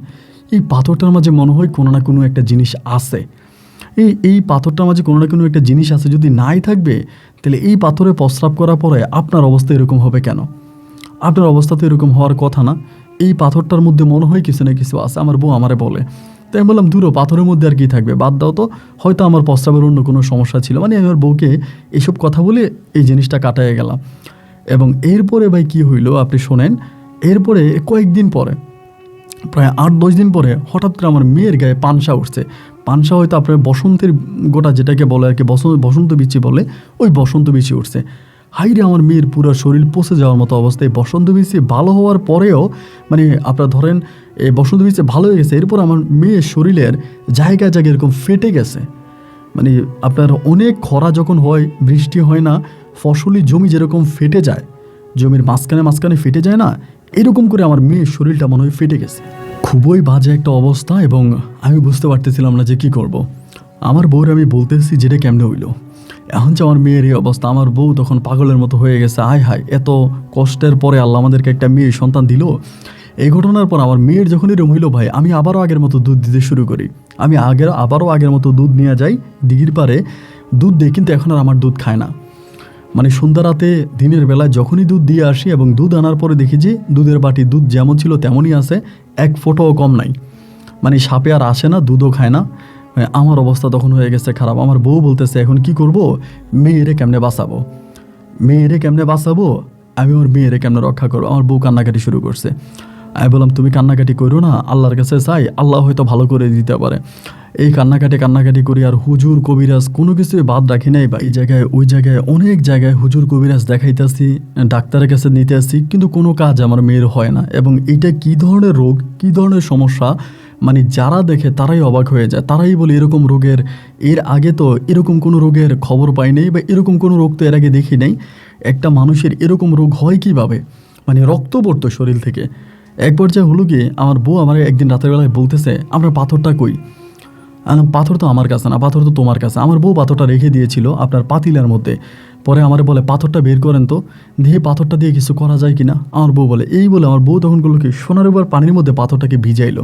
এই পাথরটার মাঝে মনে হয় কোনো না কোনো একটা জিনিস আছে। এই পাথরটার মাঝে কোনো না কোনো একটা জিনিস আছে, যদি নাই থাকবে তাহলে এই পাথরে প্রস্রাব করার পরে আপনার অবস্থা এরকম হবে কেন? আপনার অবস্থা তো এরকম হওয়ার কথা না। এই পাথরটার মধ্যে মনে হয় কিছু না কিছু আছে। আমার বউ আমারে বলে। তাই আমি বললাম দূরও, পাথরের মধ্যে আর কি থাকবে, বাদ দাও তো, হয়তো আমার প্রস্রাবের অন্য কোনো সমস্যা ছিল। মানে আমি আমার বউকে এইসব কথা বলে এই জিনিসটা কাটাইয়ে গেলাম। এবং এরপরে ভাই কী হইলো আপনি শোনেন। এরপরে কয়েকদিন পরে, প্রায় 8-10 দিন পরে হঠাৎ করে আমার মেয়ের গায়ে পানসা উঠছে। পানসা হয়তো আপনার বসন্তের গোটা যেটাকে বলে আর কি, বসন্ত বিচি বলে, ওই বসন্ত বিচি উঠছে। হাইরে আমার মেয়ের পুরো শরীর পচে যাওয়ার মতো অবস্থায়। বসন্ত বিচি ভালো হওয়ার পরেও মানে আপনার ধরেন এই বসন্ত বিচি ভালো হয়ে গেছে, এরপর আমার মেয়ের শরীরের জায়গায় জায়গায় এরকম ফেটে গেছে। মানে আপনার অনেক খরা যখন হয়, বৃষ্টি হয় না, ফসলি জমি যেরকম ফেটে যায়, জমির মাঝখানে মাঝখানে ফেটে যায় না, এরকম করে আমার মেয়ের শরীরটা মনে হয় ফেটে গেছে। খুবই বাজে একটা অবস্থা, এবং আমি বুঝতে পারতেছিলাম না যে কী করব। আমার বউর আমি বলতেছি যেটা কেমনে হইলো। এখন যে আমার মেয়ের এই অবস্থা, আমার বউ তখন পাগলের মতো হয়ে গেছে। আয় হায়, এত কষ্টের পরে আল্লাহ আমাদেরকে একটা মেয়ে সন্তান দিল। এই ঘটনার পর আমার মেয়ের যখন এরকম হইলো ভাই, আমি আবারও আগের মতো দুধ দিতে শুরু করি। আমি আবারও আগের মতো দুধ নিয়ে যাই দিঘির পারে, দুধ দিই, কিন্তু এখন আর আমার দুধ খায় না। মানে সন্ধ্যা রাতে দিনের বেলায় যখনই দুধ দিয়ে আসি, এবং দুধ আনার পরে দেখি যে দুধের বাটি দুধ যেমন ছিল তেমনই আছে, এক ফোঁটাও কম নাই। মানে সাপে আর আসে না, দুধও খায় না। আমার অবস্থা তখন হয়ে গেছে খারাপ। আমার বউ বলতেছে এখন কি করব, মেয়েরে কেমনে বাঁচাবো, মেয়েরে কেমনে বাঁচাবো, আমি ওর মেয়েরে কেমনে রক্ষা করবো। আমার বউ কান্নাকাটি শুরু করছে। আমি বললাম তুমি কান্নাকাটি করো না, আল্লাহর কাছে চাই, আল্লাহ হয়তো ভালো করে দিতে পারে। এই কান্নাকাটি করি, আর হুজুর কবিরাজ কোনো কিছুই বাদ রাখি নাই। বা এই জায়গায় ওই জায়গায় অনেক জায়গায় হুজুর কবিরাজ দেখাইতেছি, ডাক্তারের কাছে নিতে আসি, কিন্তু কোনো কাজ আমার মেয়ের হয় না। এবং এটা কী ধরনের রোগ, কী ধরনের সমস্যা, মানে যারা দেখে তারাই অবাক হয়ে যায়। তারাই বলে এরকম রোগের এর আগে তো এরকম কোনো রোগের খবর পাই নেই, বা এরকম কোনো রোগ তো এর আগে দেখি নেই। একটা মানুষের এরকম রোগ হয় কীভাবে, মানে রক্ত পড়তো শরীর থেকে। এক পর্যায়ে হলো কি, আমার বউ আমার একদিন রাতের বেলায় বলতেছে আপনার পাথরটা কই? পাথর তো আমার কাছে না, পাথর তো তোমার কাছে। আমার বউ পাথরটা রেখে দিয়েছিল আপনার পাতিলার মধ্যে। পরে আমার বলে পাথরটা বের করেন তো, দিয়ে পাথরটা দিয়ে কিছু করা যায় কিনা। আমার বউ বলে, এই বলে আমার বউ তখন করলো কি, সোনার উপর পানির মধ্যে পাথরটাকে ভিজাইলো।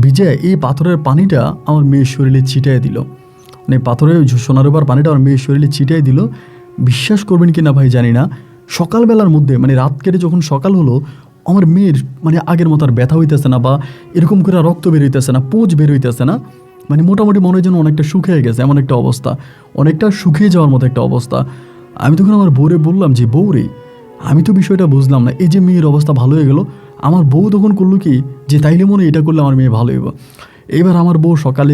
ভিজায় এই পাথরের পানিটা আমার মেয়ের শরীরে ছিটাই দিল। মানে পাথরের সোনার উপর পানিটা আমার মেয়ের শরীরে ছিটাই দিল। বিশ্বাস করবেন কি না ভাই জানি না, সকালবেলার মধ্যে মানে রাত কেটে যখন সকাল হলো, আমার মেয়ের মানে আগের মতো আর ব্যথা হইতেছে না, বা এরকম করে রক্ত বের হইতেছে না, পুঁজ বের হইতেছে না। মানে মোটামুটি মনে হয় যেন অনেকটা শুকিয়ে গেছে, এমন একটা অবস্থা, অনেকটা শুকিয়ে যাওয়ার মতো একটা অবস্থা। আমি তখন আমার বউরে বললাম যে বউরে, আমি তো বিষয়টা বুঝলাম না, এই যে মেয়ের অবস্থা ভালো হয়ে গেল। আমার বউ তখন করলো কি, যে তাইলে মনে এটা করলে আমার মেয়ে ভালো হইব। এবার আমার বউ সকালে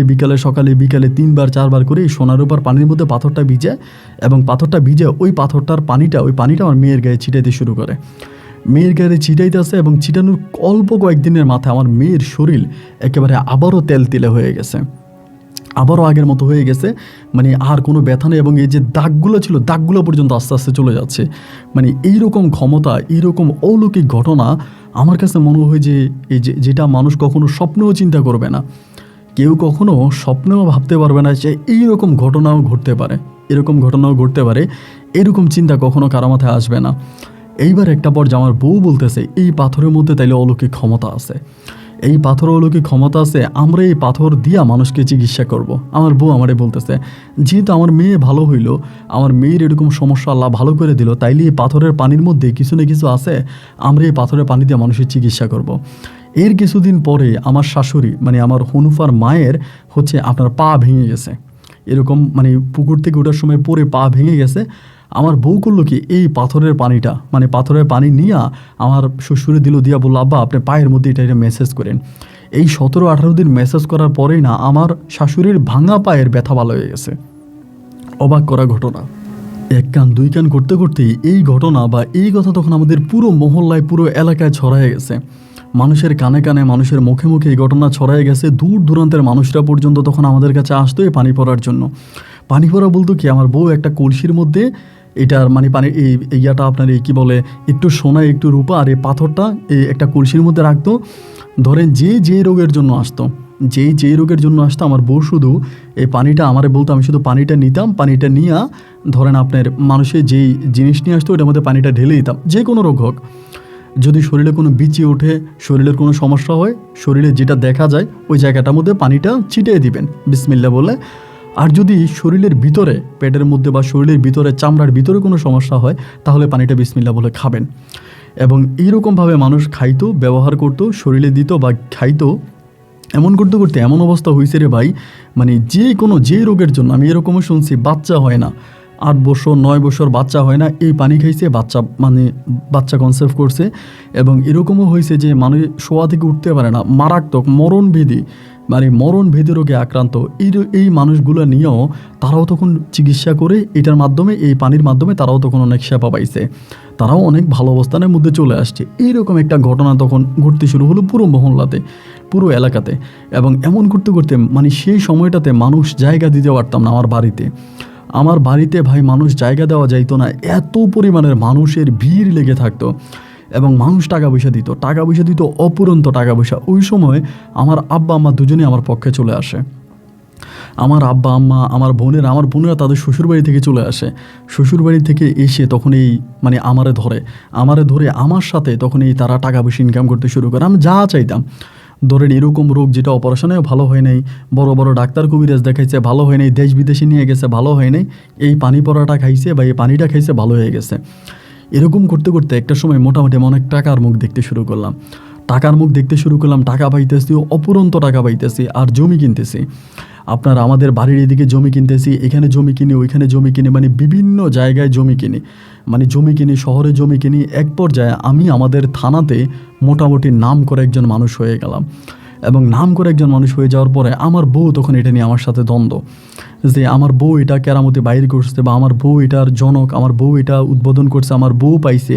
বিকালে 3-4 বার করে এই সোনার উপর পানির মধ্যে পাথরটা ভিজে, এবং পাথরটা ভিজে ওই পাথরটার পানিটা আমার মেয়ের গায়ে ছিটাইতে শুরু করে। মেয়ের গায়ে ছিটাইতে আসে, এবং ছিটানোর অল্প কয়েকদিনের মাথায় আমার মেয়ের শরীর একেবারে আবারও তেলতেলে হয়ে গেছে, আবারও আগের মতো হয়ে গেছে। মানে আর কোনো ব্যথা নেই, এবং এই যে দাগগুলো ছিল দাগগুলো পর্যন্ত আস্তে আস্তে চলে যাচ্ছে। মানে এইরকম ক্ষমতা, এইরকম অলৌকিক ঘটনা আমার কাছে মনে হয় যে যেটা মানুষ কখনো স্বপ্নেও চিন্তা করবে না, কেউ কখনো স্বপ্নেও ভাবতে পারবে না যে এইরকম ঘটনাও ঘটতে পারে, এরকম ঘটনাও ঘটতে পারে, এরকম চিন্তা কখনো কারো মাথায় আসবে না। এইবার একটা পর্যায়ে আমার বউ বলতেছে এই পাথরের মধ্যে তাইলে অলৌকিক ক্ষমতা আছে, এই পাথর অলৌকিক ক্ষমতা আছে, আমরা এই পাথর দিয়া মানুষকে চিকিৎসা করব। আমার বউ আমারে বলতেছে যেহেতু আমার মেয়ে ভালো হইল, আমার মেয়ের এরকম সমস্যা আল্লাহ ভালো করে দিল, তাইলে এই পাথরের পানির মধ্যে কিছু না কিছু আছে, আমরা এই পাথরের পানি দিয়ে মানুষের চিকিৎসা করব। এর কিছুদিন পরে আমার শাশুড়ি মানে আমার হনুফার মায়ের হচ্ছে আপনার পা ভেঙে গেছে, এরকম মানে পুকুর থেকে ওঠার সময় পরে পা ভেঙে গেছে। আমার বউ করলো কি এই পাথরের পানিটা মানে পাথরের পানি নিয়ে আমার শ্বশুরে দিল, দিয়া বললো আব্বা আপনি পায়ের মধ্যে এটা মেসেজ করেন। এই 17-18 দিন মেসেজ করার পরেই না আমার শাশুড়ির ভাঙা পায়ের ব্যথা ভালো হয়ে গেছে। অবাক করা ঘটনা। এক কান দুই কান করতে করতেই এই ঘটনা বা এই কথা তখন আমাদের পুরো মহল্লায় পুরো এলাকায় ছড়ায় গেছে, মানুষের কানে কানে মানুষের মুখে মুখে এই ঘটনা ছড়ায় গেছে। দূর দূরান্তের মানুষরা পর্যন্ত তখন আমাদের কাছে আসতো এই পানি পড়ার জন্য। পানি পড়া বলতো কি আমার বউ একটা কলসির মধ্যে এটার মানে পানি এই ইয়াটা আপনার এই কী বলে একটু সোনা একটু রূপা আর এই পাথরটা এই একটা কলসির মধ্যে রাখতো। ধরেন যে রোগের জন্য আসতো, যে রোগের জন্য আসতো আমার বউ শুধু এই পানিটা আমারে বলতো, আমি শুধু পানিটা নিতাম, পানিটা নিয়ে ধরেন আপনার মানুষের যেই জিনিস নিয়ে আসতো ওটার মধ্যে পানিটা ঢেলে দিতাম, যে কোনো রোগ হোক। যদি শরীরে কোনো বিচি ওঠে, শরীরের কোনো সমস্যা হয়, শরীরে যেটা দেখা যায় ওই জায়গাটার মধ্যে পানিটা ছিটিয়ে দিবেন বিসমিল্লাহ বলে। আর যদি শরীরের ভিতরে পেটের মধ্যে বা শরীরের ভিতরে চামড়ার ভিতরে কোনো সমস্যা হয় তাহলে পানিটা বিসমিল্লাহ বলে খাবেন। এবং এইরকমভাবে মানুষ খাইতো, ব্যবহার করতো, শরীরে দিত বা খাইতো। এমন করতে করতে এমন অবস্থা হয়েছে রে ভাই, মানে যে রোগের জন্য আমি এরকমও শুনছি বাচ্চা হয় না, 8 বছর 9 বছর বাচ্চা হয় না, এই পানি খাইছে বাচ্চা কনসেপ্ট করছে। এবং এরকমও হয়েছে যে মানুষ শোয়া থেকে উঠতে পারে না, মারাত্মক মরণভেদী রোগে আক্রান্ত। এই মানুষগুলো নিয়েও তারাও তখন চিকিৎসা করে এটার মাধ্যমে এই পানির মাধ্যমে তারাও তখন অনেক সেবা পাইছে, তারাও অনেক ভালো অবস্থানের মধ্যে চলে আসছে। এইরকম একটা ঘটনা তখন ঘটতে শুরু হলো পুরো মহল্লাতে, পুরো এলাকাতে। এবং এমন করতে করতে মানে সেই সময়টাতে মানুষ জায়গা দিতে পারতাম না। আমার বাড়িতে ভাই মানুষ জায়গা দেওয়া যাইতো না, এত পরিমাণের মানুষের ভিড় লেগে থাকতো। এবং মানুষ টাকা পয়সা দিত অপুরন্ত টাকা পয়সা। ওই সময় আমার আব্বা আম্মা দুজনেই আমার পক্ষে চলে আসে। আমার আব্বা আম্মা আমার বোনেরা তাদের শ্বশুরবাড়ি থেকে চলে আসে। শ্বশুরবাড়ি থেকে এসে তখন এই মানে আমারে ধরে আমার সাথে তখন এই তারা টাকা পয়সা ইনকাম করতে শুরু করে। আমি যা চাইতাম, ধরেন এরকম রোগ যেটা অপারেশনেও ভালো হয় নাই, বড় বড় ডাক্তার কবিরাজ দেখাইছে ভালো হয় নাই, দেশ বিদেশে নিয়ে গেছে ভালো হয় নাই, এই পানি পড়াটা খাইছে বা এই পানিটা খাইছে ভালো হয়ে গেছে। এরকম করতে করতে একটা সময় মোটামুটি আমি অনেক টাকার মুখ দেখতে শুরু করলাম, টাকা পাইতেছি, অপুরন্ত টাকা পাইতেছি। আর জমি কিনতেছি, আপনার আমাদের বাড়ির এদিকে জমি কিনতেছি, এখানে জমি কিনি, ওইখানে জমি কিনি, মানে বিভিন্ন জায়গায় জমি কিনি, শহরে জমি কিনি। এক পর্যায়ে আমি আমাদের থানাতে মোটামুটি নাম করে একজন মানুষ হয়ে গেলাম। এবং নাম করে একজন মানুষ হয়ে যাওয়ার পরে আমার বউ তখন এটা নিয়ে আমার সাথে দ্বন্দ্ব, যে আমার বউ এটা কেরামতি বাইর করছে বা আমার বউ এটার জনক, আমার বউ এটা উদ্বোধন করছে, আমার বউ পাইছে,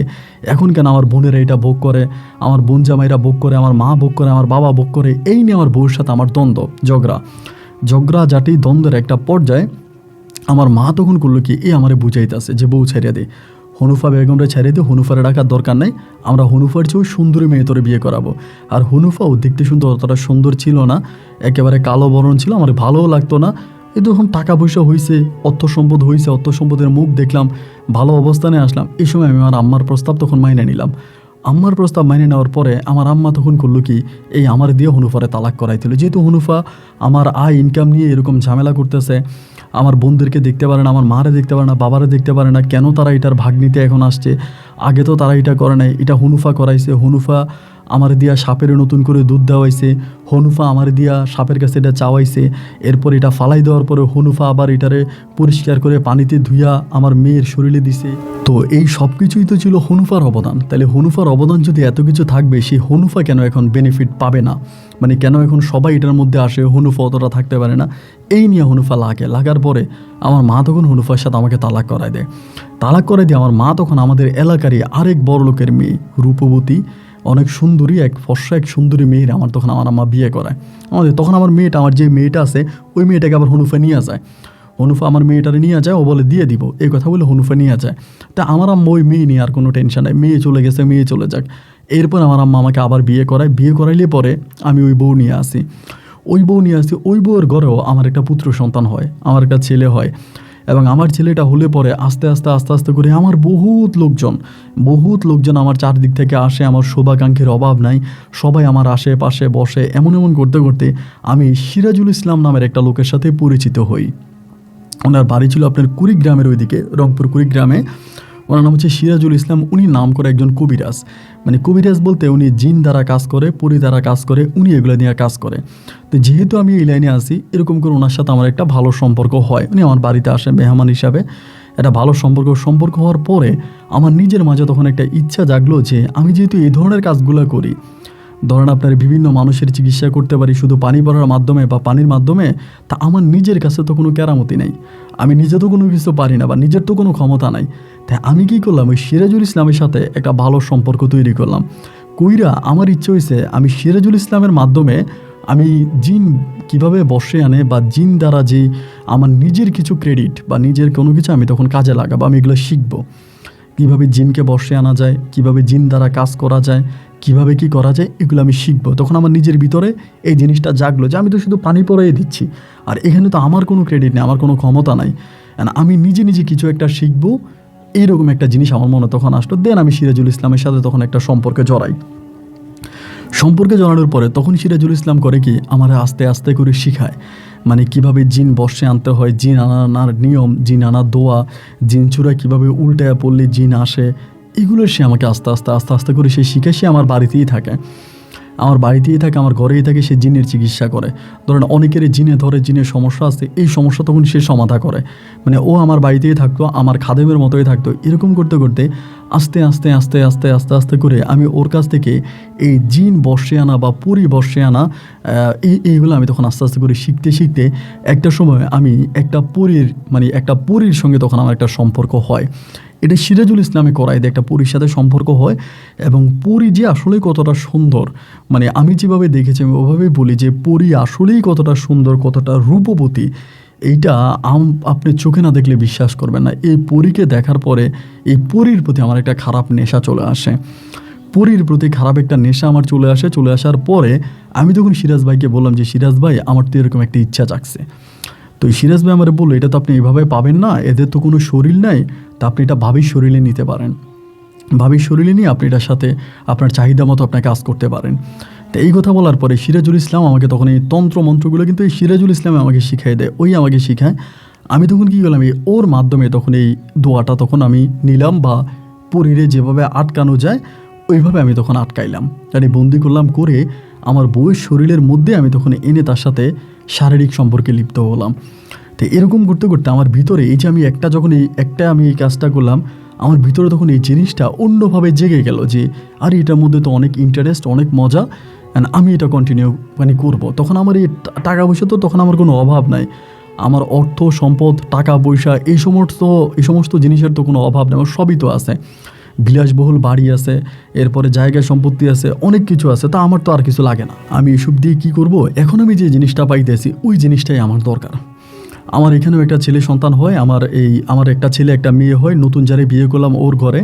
এখন কেন আমার বোনেরা এটা ভোগ করে, আমার বোন জামাইরা ভোগ করে, আমার মা ভোগ করে, আমার বাবা ভোগ করে। এই নিয়ে আমার বউর সাথে আমার ঝগড়াঝাটি দ্বন্দ্বের একটা পর্যায়ে আমার মা তখন করলো কি আমারে বুঝাইতেছে যে বউ ছেড়ে দে, হনুফা বেগমরা ছেড়ে দে, হনুফারে ডাকার দরকার নাই, আমরা হনুফার চেয়েও সুন্দরী মেয়ে তোরে বিয়ে করাবো। আর হনুফাও দেখতে সুন্দর, অতটা সুন্দর ছিল না, একেবারে কালো বরণ ছিল, আমার ভালোও লাগতো না। এই তখন টাকা পয়সা হয়েছে, অর্থ সম্পদের মুখ দেখলাম, ভালো অবস্থানে আসলাম। এই সময় আমি আমার আম্মার প্রস্তাব তখন মাইনে নিলাম। আম্মার প্রস্তাব মাইনে নেওয়ার পরে আমার আম্মা তখন করলো কি আমার দিয়ে হনুফারে তালাক করাইছিল। যেহেতু হনুফা আমার আয় ইনকাম নিয়ে এরকম ঝামেলা করতেছে, আমার বোনদেরকে দেখতে পারে না, আমার মারে দেখতে পারে না, বাবারে দেখতে পারে না, কেন তারা এটার ভাগ নিতে এখন আসছে? আগে তো তারা এটা করে নাই, এটা হনুফা করাইছে। হনুফা আমার দিয়া সাপের নতুন করে দুধ দেওয়াইছে, হনুফা আমার দিয়া সাপের কাছে এটা চাওয়াইছে, এরপর এটা ফালাই দেওয়ার পরে হনুফা আবার এটারে পরিষ্কার করে পানিতে ধুইয়া আমার মেয়ের শরীরে দিছে। তো এই সব কিছুই তো ছিল হনুফার অবদান। তাহলে হনুফার অবদান যদি এত কিছু থাকবে, সেই হনুফা কেন এখন বেনিফিট পাবে না? মানে কেন এখন সবাই এটার মধ্যে আসে, হনুফা অতটা থাকতে পারে না? এই নিয়ে হনুফা লাগার পরে আমার মা তখন হনুফার সাথে আমাকে তালাক করায় দেয়। আমার মা তখন আমাদের এলাকারই আরেক বড় লোকের মেয়ে, রূপবতী, অনেক সুন্দরী, এক ফর্সা এক সুন্দরী মেয়ের আমার আম্মা বিয়ে করায়। তখন আমার যে মেয়েটা আছে ওই মেয়েটাকে আবার হনুফা নিয়ে যায়। হনুফা আমার মেয়েটারে নিয়ে যায়, ও বলে দিয়ে দিব, এই কথা বলে হনুফা নিয়ে যায়। তা আমার আম্মা ওই মেয়ে নিয়ে আর কোনো টেনশন নাই, মেয়ে চলে গেছে, মেয়ে চলে যাক। এরপর আমার আম্মা আমাকে আবার বিয়ে করায়, বিয়ে করাইলে পরে আমি ওই বউ নিয়ে আসি। ওই বউয়ের ঘরেও আমার একটা পুত্র সন্তান হয়, আমার একটা ছেলে হয়। এবং আমার ছেলেটা হলে পরে আস্তে আস্তে আস্তে আস্তে করে আমার বহুত লোকজন আমার চারদিক থেকে আসে, আমার শুভাকাঙ্ক্ষীর অভাব নাই, সবাই আমার আশেপাশে বসে। এমন করতে করতে আমি সিরাজুল ইসলাম নামের একটা লোকের সাথে পরিচিত হই। ওনার বাড়ি ছিল আপনার কুড়িগ্রামের ওইদিকে, রংপুর কুড়িগ্রামে। ওনার নাম হচ্ছে সিরাজুল ইসলাম। উনি নাম করে একজন কবিরাজ, মানে কবিরাজ বলতে উনি জিন দ্বারা কাজ করে, পরি দ্বারা কাজ করে, উনি এগুলো নিয়ে কাজ করে। তো যেহেতু আমি এই লাইনে আসি, এরকম করে ওনার সাথে আমার একটা ভালো সম্পর্ক হয়। উনি আমার বাড়িতে আসেন মেহমান হিসাবে। একটা ভালো সম্পর্ক হওয়ার পরে আমার নিজের মাঝে তখন একটা ইচ্ছা জাগলো যে আমি যেহেতু এই ধরনের কাজগুলো করি, ধরেন আপনার বিভিন্ন মানুষের চিকিৎসা করতে পারি শুধু পানি পড়ার মাধ্যমে বা পানির মাধ্যমে, তা আমার নিজের কাছে তো কোনো কেরামতি নেই, আমি নিজে তো কোনো কিছু পারি না বা নিজের তো কোনো ক্ষমতা নাই। তাই আমি কী করলাম, ওই সিরাজুল ইসলামের সাথে একটা ভালো সম্পর্ক তৈরি করলাম। কইরা আমার ইচ্ছে হয়েছে আমি সিরাজুল ইসলামের মাধ্যমে আমি জিন কিভাবে বসে আনে বা জিন দ্বারা যে আমার নিজের কিছু ক্রেডিট বা নিজের কোনো কিছু আমি তখন কাজে লাগাবো, আমি এগুলো শিখবো। কীভাবে জিনকে বসে আনা যায়, কিভাবে জিন দ্বারা কাজ করা যায়, কিভাবে কি করা যায়, এগুলো আমি শিখবো। তখন আমার নিজের ভিতরে এই জিনিসটা জাগলো যে আমি তো শুধু পানি পড়াই দিচ্ছি, আর এখানে তো আমার কোনো ক্রেডিট নেই, আমার কোনো ক্ষমতা নাই, আমি নিজে কিছু একটা শিখবো। এইরকম একটা জিনিস আমার মনে তখন আসলো। দেন আমি সিরাজুল ইসলামের সাথে তখন একটা সম্পর্কে জড়ানোর পরে তখন সিরাজুল ইসলাম করে কি আমার আস্তে আস্তে করে শিখায়, মানে কিভাবে জিন বসে আনতে হয়, জিন আনার নিয়ম, জিন আনার দোয়া, জিন চূড়া কীভাবে উল্টায় পড়লে জিন আসে, এগুলো সে আমাকে আস্তে আস্তে করে সে শিখে। সে আমার বাড়িতেই থাকে, আমার ঘরেই থাকে। সে জিনের চিকিৎসা করে। ধরেন অনেকেরই জিনের সমস্যা আছে, এই সমস্যা তখন সে সমাধা করে। মানে ও আমার বাড়িতেই থাকতো, আমার খাদেমের মতোই থাকতো। এরকম করতে করতে আস্তে করে আমি ওর কাছ থেকে এই জিন বর্ষে আনা বা পরি বর্ষে আনা এইগুলো আমি তখন আস্তে করে শিখতে একটা সময় আমি একটা পরীর সঙ্গে তখন আমার একটা সম্পর্ক হয়। এটা সিরাজুল ইসলামে করায় দেয়, একটা পরীর সাথে সম্পর্ক হয়। এবং পরী যে আসলেই কতটা সুন্দর, মানে আমি যেভাবে দেখেছি আমি ওভাবেই বলি যে পরী আসলেই কতটা সুন্দর, কতটা রূপবতী, এইটা আপনি চোখে না দেখলে বিশ্বাস করবেন না। এই পরীকে দেখার পরে এই পরীর প্রতি আমার একটা খারাপ নেশা চলে আসে। পরীর প্রতি খারাপ একটা নেশা আমার চলে আসার পরে আমি তখন সিরাজ ভাইকে বললাম যে সিরাজ ভাই, আমার তো এরকম একটা ইচ্ছা জাগছে। তো সিরাজ ভাই আমার বললো, এটা তো আপনি এভাবে পাবেন না, এদের তো কোনো শরীর নাই, তা আপনি এটা ভাবির শরীরে নিতে পারেন। ভাবির শরীরে নিয়ে আপনি এটার সাথে আপনার চাহিদা মতো আপনি কাজ করতে পারেন। তো এই কথা বলার পরে সিরাজুল ইসলাম আমাকে তখন এই তন্ত্র মন্ত্রগুলো কিন্তু এই সিরাজুল ইসলাম আমাকে শিখিয়ে দেয়, আমাকে শিখায়। আমি তখন কী করলাম, ওর মাধ্যমে তখন এই দোয়াটা তখন আমি নিলাম, বা পরীরে যেভাবে আটকানো যায় ওইভাবে আমি তখন আটকাইলাম, বন্দি করলাম। করে আমার বউয়ের শরীরের মধ্যে আমি তখন এনে তার সাথে শারীরিক সম্পর্কে লিপ্ত হলাম। তো এরকম করতে করতে আমার ভিতরে এই যে আমি এই কাজটা করলাম, আমার ভিতরে তখন এই জিনিসটা অন্যভাবে জেগে গেল যে আরে এটার মধ্যে তো অনেক ইন্টারেস্ট, অনেক মজা, আমি এটা কন্টিনিউ করব। তখন আমার এই টাকা পয়সা তো তখন আমার কোনো অভাব নাই, আমার অর্থ সম্পদ, টাকা পয়সা এই সমস্ত জিনিসের তো কোনো অভাব নেই, আমার সবই তো আছে। বিলাসবহুল বাড়ি আছে, এরপরে জায়গায় সম্পত্তি আছে, অনেক কিছু আছে, তা আমার তো আর কিছু লাগে না। আমি এসব দিয়ে কী করব? এখন আমি যে জিনিসটা পাইতেছি ওই জিনিসটাই আমার দরকার। আমার এখানেও একটা ছেলে সন্তান হয়, আমার একটা ছেলে একটা মেয়ে হয়, নতুন যারে বিয়ে করলাম ওর ঘরে।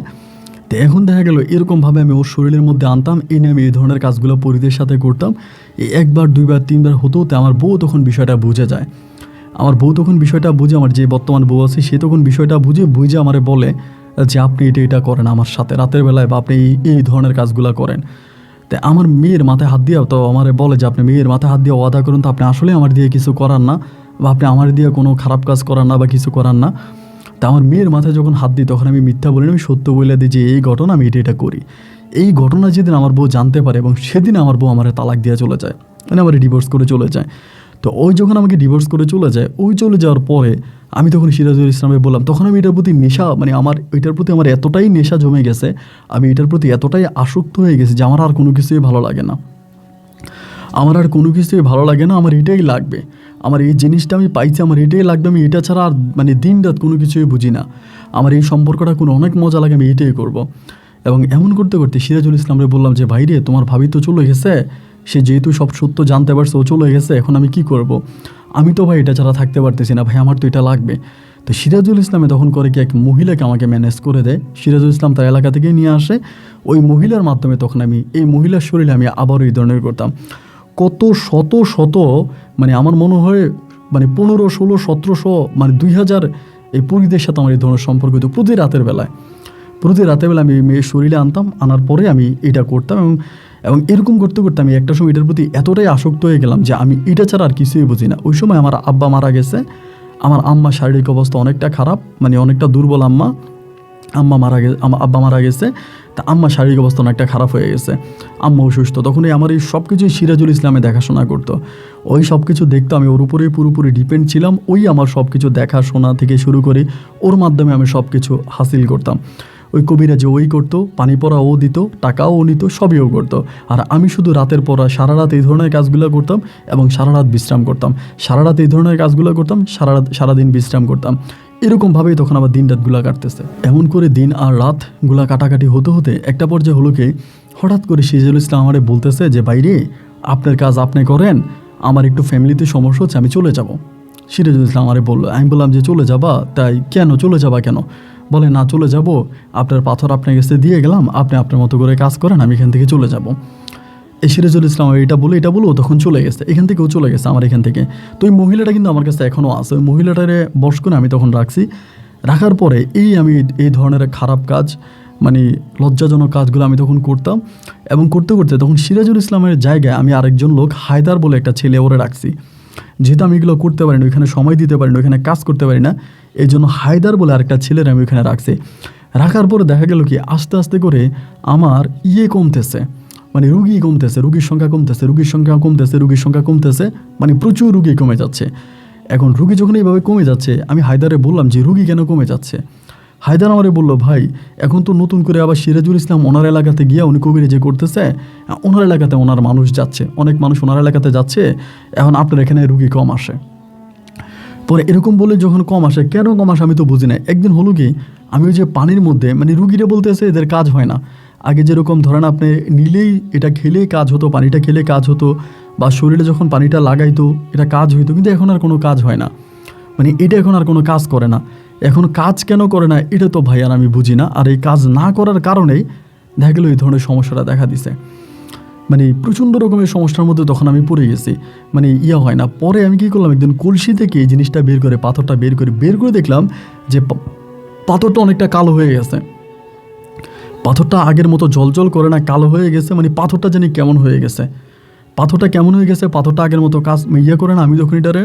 তো এখন দেখা গেল এরকমভাবে আমি ওর শরীরের মধ্যে আনতাম, এনে আমি এই ধরনের কাজগুলো পরিদের সাথে করতাম। এই একবার দুইবার তিনবার হতো। তো আমার বউ তখন বিষয়টা বুঝে যায়। আমার যে বর্তমান বউ আছে সে তখন বিষয়টা বুঝে আমারে বলে যে আপনি এটা করেন আমার সাথে রাতের বেলায়, বা আপনি এই ধরনের কাজগুলো করেন। তো আমার মেয়ের মাথায় হাত দিয়ে তো আমার বলে যে আপনি মেয়ের মাথায় হাত দিয়ে ওয়াদা করুন, তো আপনি আসলে আমার দিয়ে কিছু করার না, বা আপনি আমার দিয়ে কোনো খারাপ কাজ করার না বা কিছু করার না। তা আমার মেয়ের মাথায় যখন হাত দিই তখন আমি মিথ্যা বলি না, আমি সত্য বলে দিই যে এই ঘটনা, আমি এটা করি। এই ঘটনা যেদিন আমার বউ জানতে পারে এবং সেদিন আমার বউ আমার তালাক দিয়ে চলে যায়, আমার ডিভোর্স করে চলে যায়। তো যখন আমাকে ডিভোর্স করে চলে যাওয়ার পরে আমি তখন সিরাজুল ইসলামে বললাম, তখন আমি এটার প্রতি নেশা, আমার এটার প্রতি আমার এতটাই নেশা জমে গেছে, আমি এটার প্রতি এতটাই আসক্ত হয়ে গেছি যে আমার আর কোনো কিছুই ভালো লাগে না, আমার এটাই লাগবে, আমার এই জিনিসটা আমি পাইছি, আমার এটাই লাগবে, আমি এটা ছাড়া আর দিন রাত কোনো কিছুই বুঝি না, আমার এই সম্পর্কটা কোনো অনেক মজা লাগে, আমি এটাই করব। এবং এমন করতে করতে সিরাজুল ইসলামরে বললাম যে ভাই রে, তোমার ভাবি তো চলে গেছে, সে যেহেতু সব সত্য জানতে পারছে, ও চলে গেছে, এখন আমি কি করব? আমি তো ভাই এটা ছাড়া থাকতে পারতেছি না, ভাই আমার তো এটা লাগবে। তো সিরাজুল ইসলামে তখন করে কি এক মহিলাকে আমাকে ম্যানেজ করে দেয়, সিরাজুল ইসলাম তার এলাকা থেকে নিয়ে আসে। ওই মহিলার মাধ্যমে তখন আমি এই মহিলার শরীরে আমি আবারও এই ধরনের করতাম। কত শত শত মানে আমার মনে হয় মানে 1500, 1600, 1700 মানে 2000 এই পরিদের সাথে আমার এই ধরনের সম্পর্ক হতো প্রতি রাতের বেলা আমি মেয়ের শরীরে আনতাম, আনার পরে আমি এটা করতাম। এবং এরকম করতে করতে আমি একটা সময় এটার প্রতি এতটাই আসক্ত হয়ে গেলাম যে আমি এটা ছাড়া আর কিছুই বুঝি না। ওই সময় আমার আব্বা মারা গেছে, আমার আম্মা শারীরিক অবস্থা অনেকটা খারাপ, মানে অনেকটা দুর্বল। আব্বা মারা গেছে, তা আম্মা শারীরিক অবস্থা অনেকটা খারাপ হয়ে গেছে, আম্মা অসুস্থ। তখনই আমার এই সব কিছুই সিরাজুল ইসলামে দেখাশোনা করতো, ওই সব কিছু দেখতো, আমি ওর উপরেই পুরোপুরি ডিপেন্ড ছিলাম। ওই আমার সব কিছু দেখাশোনা থেকে শুরু করে ওর মাধ্যমে আমি সব কিছু হাসিল করতাম। ওই কবিরাজি ওই করতো, পানি পড়া ও দিত, টাকাও ও নিত, সবই ও করতো। আর আমি শুধু রাতের পর সারা রাত এই ধরনের কাজগুলো করতাম এবং সারা রাত বিশ্রাম করতাম, সারা রাত এই ধরনের কাজগুলো করতাম, সারাদিন বিশ্রাম করতাম। এরকমভাবেই তখন আবার দিন রাতগুলা কাটতেছে। এমন করে দিন আর রাতগুলা কাটাকাটি হতে হতে একটা পর্যায়ে হলো কি, হঠাৎ করে সিরাজুল ইসলাম আমারে বলতেছে যে বাইরে আপনার কাজ আপনি করেন, আমার একটু ফ্যামিলিতে সমস্যা হচ্ছে, আমি চলে যাব। সিরাজুল ইসলাম আমারে বললো। আমি বললাম যে চলে যাবা? তাই কেন চলে যাবা কেন? বলে না চলে যাব, আপনার পাথর আপনার কাছে দিয়ে গেলাম, আপনি আপনার মতো করে কাজ করেন, আমি এখান থেকে চলে যাব। এই সিরাজুল ইসলাম এটা বলো তখন চলে গেছে, এখান থেকেও চলে গেছে আমার এখান থেকে। তো ওই মহিলাটা কিন্তু আমার কাছে এখনও আছে, ওই মহিলাটারে বশ করে আমি তখন রাখছি। রাখার পরে আমি এই ধরনের খারাপ কাজ মানে লজ্জাজনক কাজগুলো আমি তখন করতাম। এবং করতে করতে তখন সিরাজুল ইসলামের জায়গায় আমি আরেকজন লোক হায়দার বলে একটা ছেলে ওরে রাখছি। যেহেতু আমি এগুলো করতে পারি না, ওইখানে সময় দিতে পারি না, ওইখানে কাজ করতে পারি না, এই জন্য হায়দার বলে আরেকটা ছেলের আমি ওইখানে রাখছি। রাখার পরে দেখা গেল কি আস্তে আস্তে করে আমার কমতেছে, মানে রুগীর সংখ্যা কমতেছে, মানে প্রচুর রুগী কমে যাচ্ছে। এখন রুগী যখন এইভাবে কমে যাচ্ছে, আমি হায়দারে বললাম যে রুগী কেন কমে যাচ্ছে? হায়দার আমারে বললো, ভাই এখন তো নতুন করে আবার সিরাজুল ইসলাম ওনার এলাকাতে গিয়া উনি কবিরাজি করতেছে, ওনার এলাকাতে ওনার মানুষ যাচ্ছে, অনেক মানুষ ওনার এলাকাতে যাচ্ছে, এখন আপনার এখানে রুগী কম আসে। পরে এরকম বলে যখন কম আসে, কেন কম আসে আমি তো বুঝি না। একদিন হলো কি, আমি ওই যে পানির মধ্যে মানে রুগীরা বলতেছে এদের কাজ হয় না। আগে যেরকম ধরেন আপনি নিলেই এটা খেলেই কাজ হতো, পানিটা খেলে কাজ হতো, বা শরীরে যখন পানিটা লাগাইতো এটা কাজ হইতো, কিন্তু এখন আর কোনো কাজ হয় না, মানে এটা এখন আর কোনো কাজ করে না। এখন কাজ কেন করে না এটা তো ভাই আর আমি বুঝি না। আর এই কাজ না করার কারণেই দেখা গেলো এই ধরনের সমস্যাটা দেখা দিছে, মানে প্রচণ্ড রকমের সমস্যার মধ্যে তখন আমি পড়ে গেছি, মানে হয় না। পরে আমি কী করলাম, একদিন কলসি থেকে এই জিনিসটা বের করে পাথরটা বের করে দেখলাম যে পাথরটা অনেকটা কালো হয়ে গেছে। পাথরটা আগের মতো জলজল করে না, কালো হয়ে গেছে, মানে পাথরটা জানি কেমন হয়ে গেছে। পাথরটা আগের মতো কাজ করে না। আমি যখন এটারে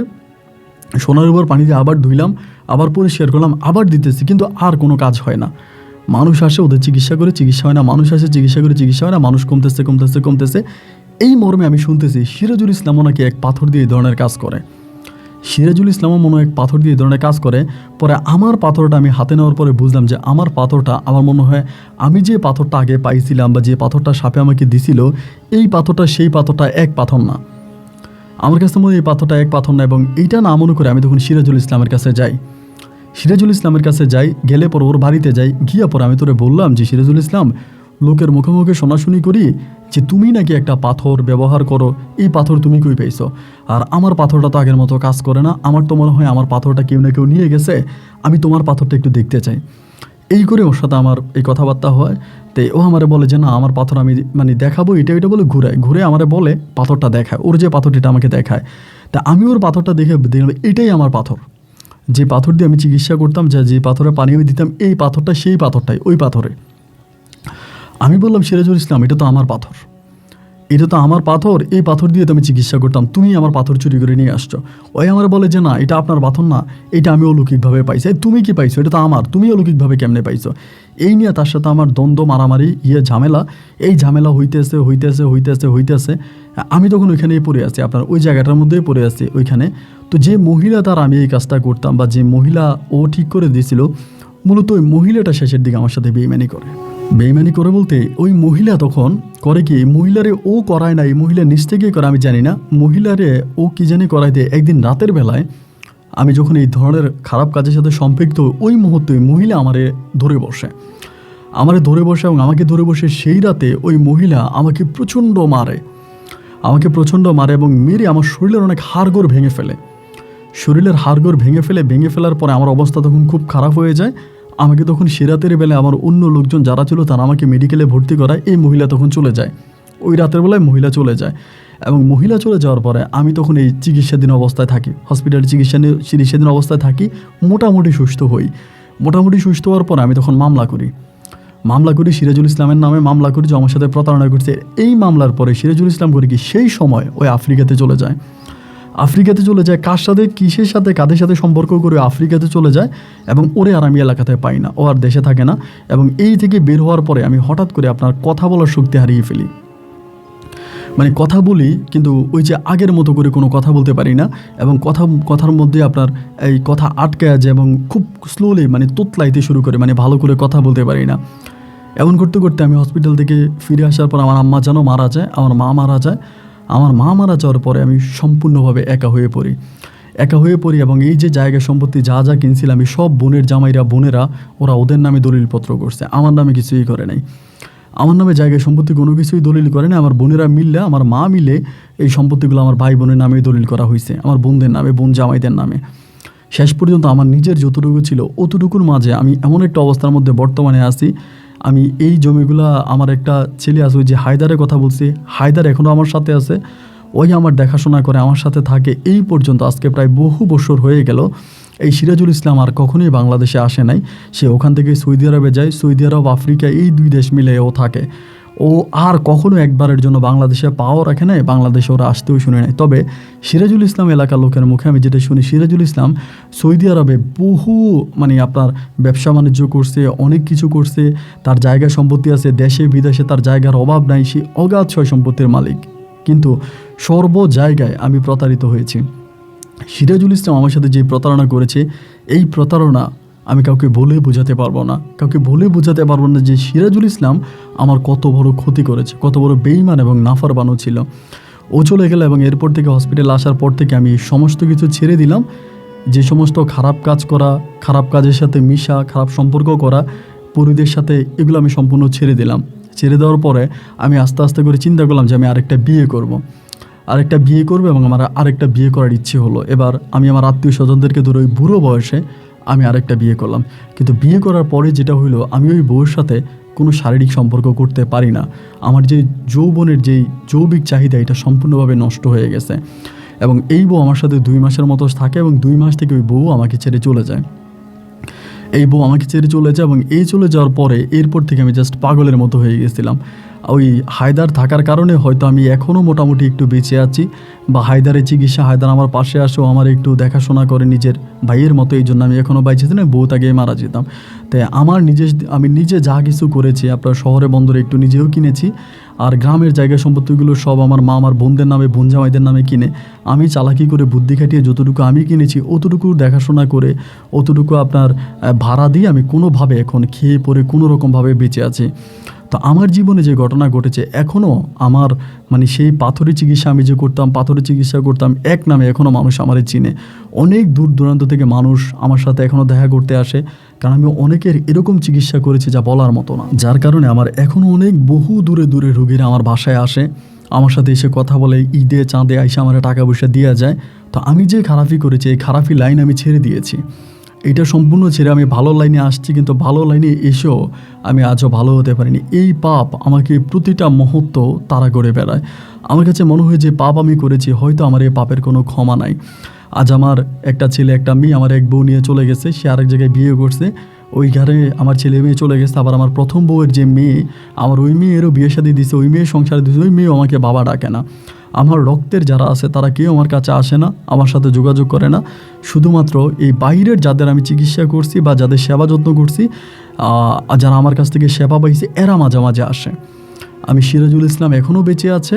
সোনার উপর পানি দিয়ে আবার ধুইলাম, আবার পরিষ্কার করলাম, আবার দিতেছি, কিন্তু আর কোনো কাজ হয় না। মানুষ আসে, ওদের চিকিৎসা করে, চিকিৎসা হয় না, মানুষ আসে, চিকিৎসা করে, চিকিৎসা হয় না, মানুষ কমতেছে। এই মর্মে আমি শুনতেছি সিরাজুল ইসলামও নাকি এক পাথর দিয়ে এই ধরনের কাজ করে। পরে আমার পাথরটা আমি হাতে নেওয়ার পরে বুঝলাম যে আমার পাথরটা, আমার মনে হয় আমি যে পাথরটা আগে পাইছিলাম বা যে পাথরটা সাপে আমাকে দিছিল, এই পাথরটা সেই পাথরটা এক পাথর না। আমার কাছে মনে হয় এই পাথরটা এক পাথর না। এবং এইটা না মনে করে আমি তখন সিরাজুল ইসলামের কাছে যাই, গেলে পর ওর বাড়িতে যাই, গিয়া পরে আমি তোরে বললাম যে সিরাজুল ইসলাম, লোকের মুখে মুখে শোনাশুনি করি যে তুমি নাকি একটা পাথর ব্যবহার করো, এই পাথর তুমি কই পাইছো? আর আমার পাথরটা তো আগের মতো কাজ করে না, আমার তো মনে হয় আমার পাথরটা কেউ না কেউ নিয়ে গেছে, আমি তোমার পাথরটা একটু দেখতে চাই। এই করে ওর সাথে আমার এই কথাবার্তা হয়। তো ও আমারে বলে যে না, আমার পাথর আমি মানে দেখাবো, এটা বলে ঘুরে আমারে বলে পাথরটা দেখায়, ওর যে পাথরটা আমাকে দেখায়। তা আমি ওর পাথরটা দেখে দেখলাম এটাই আমার পাথর, যে পাথর দিয়ে আমি চিকিৎসা করতাম, যে পাথরে পানি আমি দিতাম, এই পাথরটা সেই পাথরটাই, ওই পাথরে। আমি বললাম সিরাজুল ইসলাম, এটা তো আমার পাথর, এই পাথর দিয়ে তো আমি চিকিৎসা করতাম, তুমি আমার পাথর চুরি করে নিয়ে আসছো। ওই আমার বলে যে না, এটা আপনার পাথর না, এটা আমি অলৌকিকভাবে পাইছি। তুমি কি পাইছো? এটা তো আমার, তুমি অলৌকিকভাবে কেমনে পাইছো? এই নিয়ে তার সাথে আমার দ্বন্দ্ব, মারামারি, ঝামেলা। এই ঝামেলা হইতেছে। আমি তখন ওইখানেই পড়ে আছি, আপনার ওই জায়গাটার মধ্যেই পড়ে আছি ওইখানে। তো যে মহিলা তার আমি এই কাজটা করতাম, বা যে মহিলা ও ঠিক করে দিয়েছিল, মূলত ওই মহিলাটা শেষের দিকে আমার সাথে বেইমানি করে বলতে, ওই মহিলা তখন করে কি, মহিলারে ও করায় না, এই মহিলা নিজ থেকেই করে, আমি জানি না, মহিলারে ও কি জানি করাইতে। একদিন রাতের বেলায় আমি যখন এই ধরনের খারাপ কাজের সাথে সম্পৃক্ত, ওই মুহূর্তে ওই মহিলা আমারে ধরে বসে এবং আমাকে ধরে বসে সেই রাতে ওই মহিলা আমাকে প্রচণ্ড মারে এবং মেরে আমার শরীরের অনেক হাড়গোড় ভেঙে ফেলে। শরীরের হাড়গোড় ভেঙে ফেলার পরে আমার অবস্থা তখন খুব খারাপ হয়ে যায়। আমাকে তখন সিরাতের বেলায় আমার অন্য লোকজন যারা ছিল তারা আমাকে মেডিকেলে ভর্তি করায়। এই মহিলা তখন চলে যায়, ওই রাতের বেলায় মহিলা চলে যায়। এবং মহিলা চলে যাওয়ার পরে আমি তখন এই চিকিৎসাধীন অবস্থায় থাকি, হসপিটালে চিকিৎসাধীন অবস্থায় থাকি। মোটামুটি সুস্থ হই। মোটামুটি সুস্থ হওয়ার পরে আমি তখন মামলা করি সিরাজুল ইসলামের নামে মামলা করি যে আমার সাথে প্রতারণা করছে। এই মামলার পরে সিরাজুল ইসলাম করে কি সেই সময় ওই আফ্রিকাতে চলে যায়। কার সাথে কিসের সাথে কাদের সাথে সম্পর্ক করে আফ্রিকাতে চলে যায় এবং ওরে আর আমি এলাকাতে পাই না, ও আর দেশে থাকে না। এবং এই থেকে বের হওয়ার পরে আমি হঠাৎ করে আপনার কথা বলার শক্তি হারিয়ে ফেলি। মানে কথা বলি কিন্তু ওই যে আগের মতো করে কোনো কথা বলতে পারি না, এবং কথার মধ্যে আপনার এই কথা আটকে যায় এবং খুব স্লোলি মানে তোতলাইতে শুরু করে, মানে ভালো করে কথা বলতে পারি না। এমন করতে করতে আমি হসপিটাল থেকে ফিরে আসার পর আমার আম্মা যেন মারা যায়, আমার মা মারা যায়। আমার মা মারা যাওয়ার পরে আমি সম্পূর্ণভাবে একা হয়ে পড়ি এবং এই যে জায়গা সম্পত্তি যা যা কিনছিলাম আমি সব বোনেরা ওরা ওদের নামে দলিলপত্র করছে, আমার নামে কিছুই করে নাই। আমার নামে জায়গায় সম্পত্তি কোনো কিছুই দলিল করে না। আমার বোনেরা মিললে, আমার মা মিলে এই সম্পত্তিগুলো আমার ভাই বোনের নামে দলিল করা হয়েছে, আমার বোনদের নামে, বোন জামাইদের নামে। শেষ পর্যন্ত আমার নিজের যতটুকু ছিল অতটুকুর মাঝে আমি এমন একটা অবস্থার মধ্যে বর্তমানে আছি। আমি এই জমিগুলা, আমার একটা ছেলে আছে ওই যে হায়দারের কথা বলছি, হায়দার এখনও আমার সাথে আছে, ওই আমার দেখাশোনা করে, আমার সাথে থাকে এই পর্যন্ত। আজকে প্রায় বহু বছর হয়ে গেল। এই সিরাজুল ইসলাম আর কখনোই বাংলাদেশে আসে নাই। সে ওখান থেকে সৌদি আরবে যায়, সৌদি আরব, আফ্রিকা, এই 2 দেশ মিলে ও থাকে। ও আর কখনো একবারের জন্য বাংলাদেশে পাও রাখে নাই, বাংলাদেশে ওরা আসতেও শুনে নাই। তবে সিরাজুল ইসলাম এলাকার লোকের মুখে আমি যেটা শুনি, সিরাজুল ইসলাম সৌদি আরবে বহু মানে আপনার ব্যবসা বাণিজ্য করছে, অনেক কিছু করছে, তার জায়গা সম্পত্তি আছে, দেশে বিদেশে তার জায়গার অভাব নাই, সে অগাধ সয় সম্পত্তির মালিক। কিন্তু সর্ব জায়গায় আমি প্রতারিত হয়েছি। সিরাজুল ইসলাম আমার সাথে যে প্রতারণা করেছে, এই প্রতারণা আমি কাউকে বলে বোঝাতে পারবো না যে সিরাজুল ইসলাম আমার কত বড় ক্ষতি করেছে, কত বড় বেঈমান এবং নাফরমানও ছিল। ও চলে গেল এবং এরপর থেকে হসপিটালে আসার পর থেকে আমি সমস্ত কিছু ছেড়ে দিলাম। যে সমস্ত খারাপ কাজ করা, খারাপ কাজের সাথে মিশা, খারাপ সম্পর্ক করা, পরিদের সাথে, এগুলো আমি সম্পূর্ণ ছেড়ে দিলাম। ছেড়ে দেওয়ার পরে আমি আস্তে আস্তে করে চিন্তা করলাম যে আমি আরেকটা বিয়ে করব এবং আমার আরেকটা বিয়ে করার ইচ্ছে হলো। এবার আমি আমার আত্মীয় স্বজনদেরকে ধরে ওই বুড়ো বয়সে আমি আরেকটা বিয়ে করলাম। কিন্তু বিয়ে করার পরে যেটা হইলো, আমি ওই বউয়ের সাথে কোনো শারীরিক সম্পর্ক করতে পারি না। আমার যে যৌবনের যেই যৌবিক চাহিদা, এটা সম্পূর্ণভাবে নষ্ট হয়ে গেছে। এবং এই বউ আমার সাথে 2 মাসের মতো থাকে এবং 2 মাস থেকে ওই বউ আমাকে ছেড়ে চলে যায়। এবং এই চলে যাওয়ার পরে এরপর থেকে আমি জাস্ট পাগলের মতো হয়ে গেছিলাম। ওই হায়দার থাকার কারণে হয়তো আমি এখনও মোটামুটি একটু বেঁচে আছি, বা হায়দারের চিকিৎসা, হায়দার আমার পাশে আসেও আমার একটু দেখাশোনা করে নিজের ভাইয়ের মতো, এই জন্য আমি এখনও বাইচে না, বউ তাকে মারা যেতাম। তাই আমি নিজে যা কিছু করেছি, আপনার শহরে বন্দরে একটু নিজেও কিনেছি, আর গ্রামের জায়গা সম্পত্তিগুলো সব আমার মা আমার বোনদের নামে, বোন জামাইদের নামে কিনে আমি চালাকি করে বুদ্ধি খাটিয়ে যতটুকু আমি কিনেছি অতটুকু দেখাশোনা করে, অতটুকু আপনার ভাড়া দিয়ে আমি কোনোভাবে এখন খেয়ে পরে কোনো রকমভাবে বেঁচে আছি। তো আমার জীবনে যে ঘটনা ঘটেছে, এখনও আমার মানে সেই পাথরের চিকিৎসা করতাম এক নামে এখনও মানুষ আমারে চিনে। অনেক দূর দূরান্ত থেকে মানুষ আমার সাথে এখনও দেখা করতে আসে, কারণ আমি অনেকের এরকম চিকিৎসা করেছি যা বলার মতো না। যার কারণে আমার এখনও অনেক বহু দূরে রোগীরা আমার বাসায় আসে, আমার সাথে এসে কথা বলে, ঈদে চাঁদে আইসা আমার টাকা পয়সা দেওয়া যায়। তো আমি যে খারাপি করেছি, এই খারাপি লাইন আমি ছেড়ে দিয়েছি। এটা সম্পূর্ণ ছেড়ে আমি ভালো লাইনে আসছি, কিন্তু ভালো লাইনে এসেও আমি আজও ভালো হতে পারিনি। এই পাপ আমাকে প্রতিটা মুহূর্ত তাড়া করে বেড়ায়। আমার কাছে মনে হয় যে পাপ আমি করেছি, হয়তো আমার এই পাপের কোনো ক্ষমা নাই। আজ আমার একটা ছেলে একটা মেয়ে, আমার এক বউ নিয়ে চলে গেছে, সে আরেক জায়গায় বিয়ে করছে, ওই ঘরে আমার ছেলে মেয়ে চলে গেছে। আবার আমার প্রথম বউয়ের যে মেয়ে, আমার ওই মেয়েরও বিয়ে শাদী দিছে, ওই মেয়ের সংসার দিয়েছে, ওই মেয়েও আমাকে বাবা ডাকে না। আমার রক্তের যারা আছে তারা কেউ আমার কাছে আসে না, আমার সাথে যোগাযোগ করে না। শুধুমাত্র এই বাইরের যাদের আমি চিকিৎসা করছি বা যাদের সেবা যত্ন করছি, যারা আমার কাছ থেকে সেবা পাইছে, এরা মাঝে মাঝে আসে। আমি সিরাজুল ইসলাম এখনও বেঁচে আছে,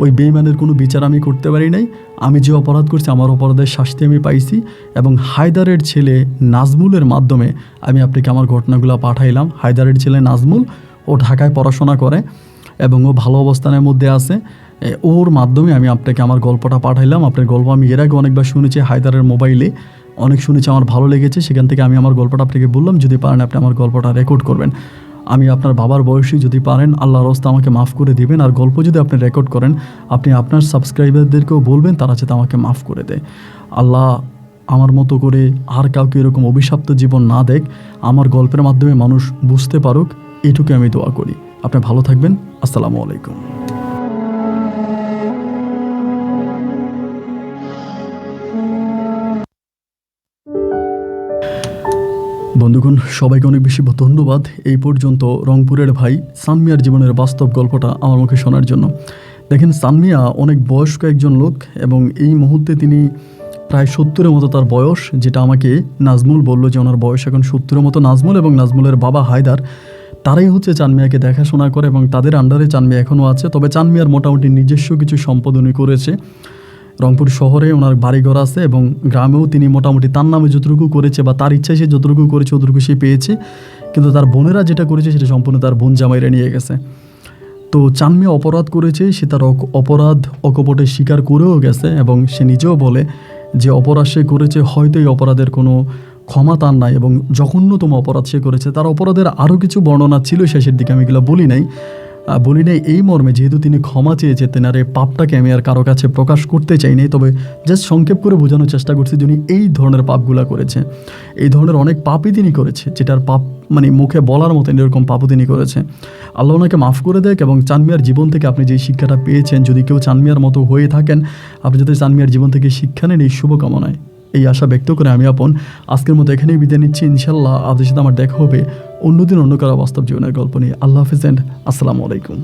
ওই বেঈমানের কোনো বিচার আমি করতে পারি নাই। আমি যে অপরাধ করছি, আমার অপরাধের শাস্তি আমি পাইছি। এবং হায়দারের ছেলে নাজমুলের মাধ্যমে আমি আপনাকে আমার ঘটনাগুলো পাঠাইলাম। হায়দারের ছেলে নাজমুল, ও ঢাকায় পড়াশোনা করে এবং ও ভালো অবস্থানের মধ্যে আছে। ওর মাধ্যমে আমি আপনাকে আমার গল্পটা পাঠাইলাম। আপনার গল্প আমি এর আগে অনেকবার শুনেছি, হায়দারের মোবাইলে অনেক শুনেছি, আমার ভালো লেগেছে। সেখান থেকে আমি আমার গল্পটা আপনাকে বললাম, যদি পারেন আপনি আমার গল্পটা রেকর্ড করবেন। আমি আপনার বাবার বয়সী, যদি পারেন আল্লাহর রাস্তে আমাকে মাফ করে দিবেন। আর গল্প যদি আপনি রেকর্ড করেন, আপনি আপনার সাবস্ক্রাইবারদেরকেও বলবেন, তারা যাতে আমাকে মাফ করে দেয়। আল্লাহ আমার মতো করে আর কাউকে এরকম অভিশপ্ত জীবন না দেখ, আমার গল্পের মাধ্যমে মানুষ বুঝতে পারুক, এটুকু আমি দোয়া করি। আপনি ভালো থাকবেন। আসসালামু আলাইকুম। বন্ধুগণ, সবাইকে অনেক বেশি ধন্যবাদ এই পর্যন্ত রংপুরের ভাই সানমিয়ার জীবনের বাস্তব গল্পটা আমার মুখে শোনার জন্য। দেখেন, সানমিয়া অনেক বয়স্ক একজন লোক এবং এই মুহূর্তে তিনি প্রায় 70-এর মতো তার বয়স, যেটা আমাকে নাজমুল বলল যে ওনার বয়স এখন 70-এর মতো। নাজমুল এবং নাজমুলের বাবা হায়দার, তারাই হচ্ছে চানমিয়াকে দেখাশোনা করে এবং তাদের আন্ডারে চানমিয়া এখনও আছে। তবে চানমিয়ার মোটামুটি নিজস্ব কিছু সম্পদ উনি করেছে। রংপুর শহরে ওনার বাড়িঘর আছে এবং গ্রামেও তিনি মোটামুটি তার নামে যতটুকু করেছে বা তার ইচ্ছায় সে যতটুকু করেছে অতটুকু সে পেয়েছে। কিন্তু তার বোনেরা যেটা করেছে সেটা সম্পূর্ণ তার বোন জামাইরা নিয়ে গেছে। তো চানমিয়া অপরাধ করেছে, সে তার অপরাধ অকপটে স্বীকার করেও গেছে এবং সে নিজেও বলে যে অপরাধ সে করেছে, হয়তো এই অপরাধের কোনো ক্ষমা তার নাই এবং জঘন্যতম অপরাধ সে করেছে। তার অপরাধের আরও কিছু বর্ণনা ছিল শেষের দিকে, আমি এগুলো বলি নাই এই মর্মে, যেহেতু তিনি ক্ষমা চেয়েছে, তেনার এই পাপটাকে আমি আর কারো কাছে প্রকাশ করতে চাই নাই। তবে জাস্ট সংক্ষেপ করে বোঝানোর চেষ্টা করছি যিনি এই ধরনের পাপগুলা করেছে। এই ধরনের অনেক পাপই তিনি করেছে, যেটার পাপ মানে মুখে বলার মতন এরকম পাপও তিনি করেছে। আল্লাহ ওনাকে মাফ করে দেখ এবং চানমিয়ার জীবন থেকে আপনি যে শিক্ষাটা পেয়েছেন, যদি কেউ চানমিয়ার মতো হয়ে থাকেন, আপনি যাতে চানমিয়ার জীবন থেকে শিক্ষা নেন, এই শুভকামনায় এই আশা ব্যক্ত করে আমি আপন আজকের মতো এখানেই বিদায় নিচ্ছি। ইনশাল্লাহ আপনাদের সাথে আমার দেখা হবে অন্যদিন অন্য কারো বাস্তব জীবনের গল্প নিয়ে। আল্লাহ হাফিজ এন্ড আসসালামু আলাইকুম।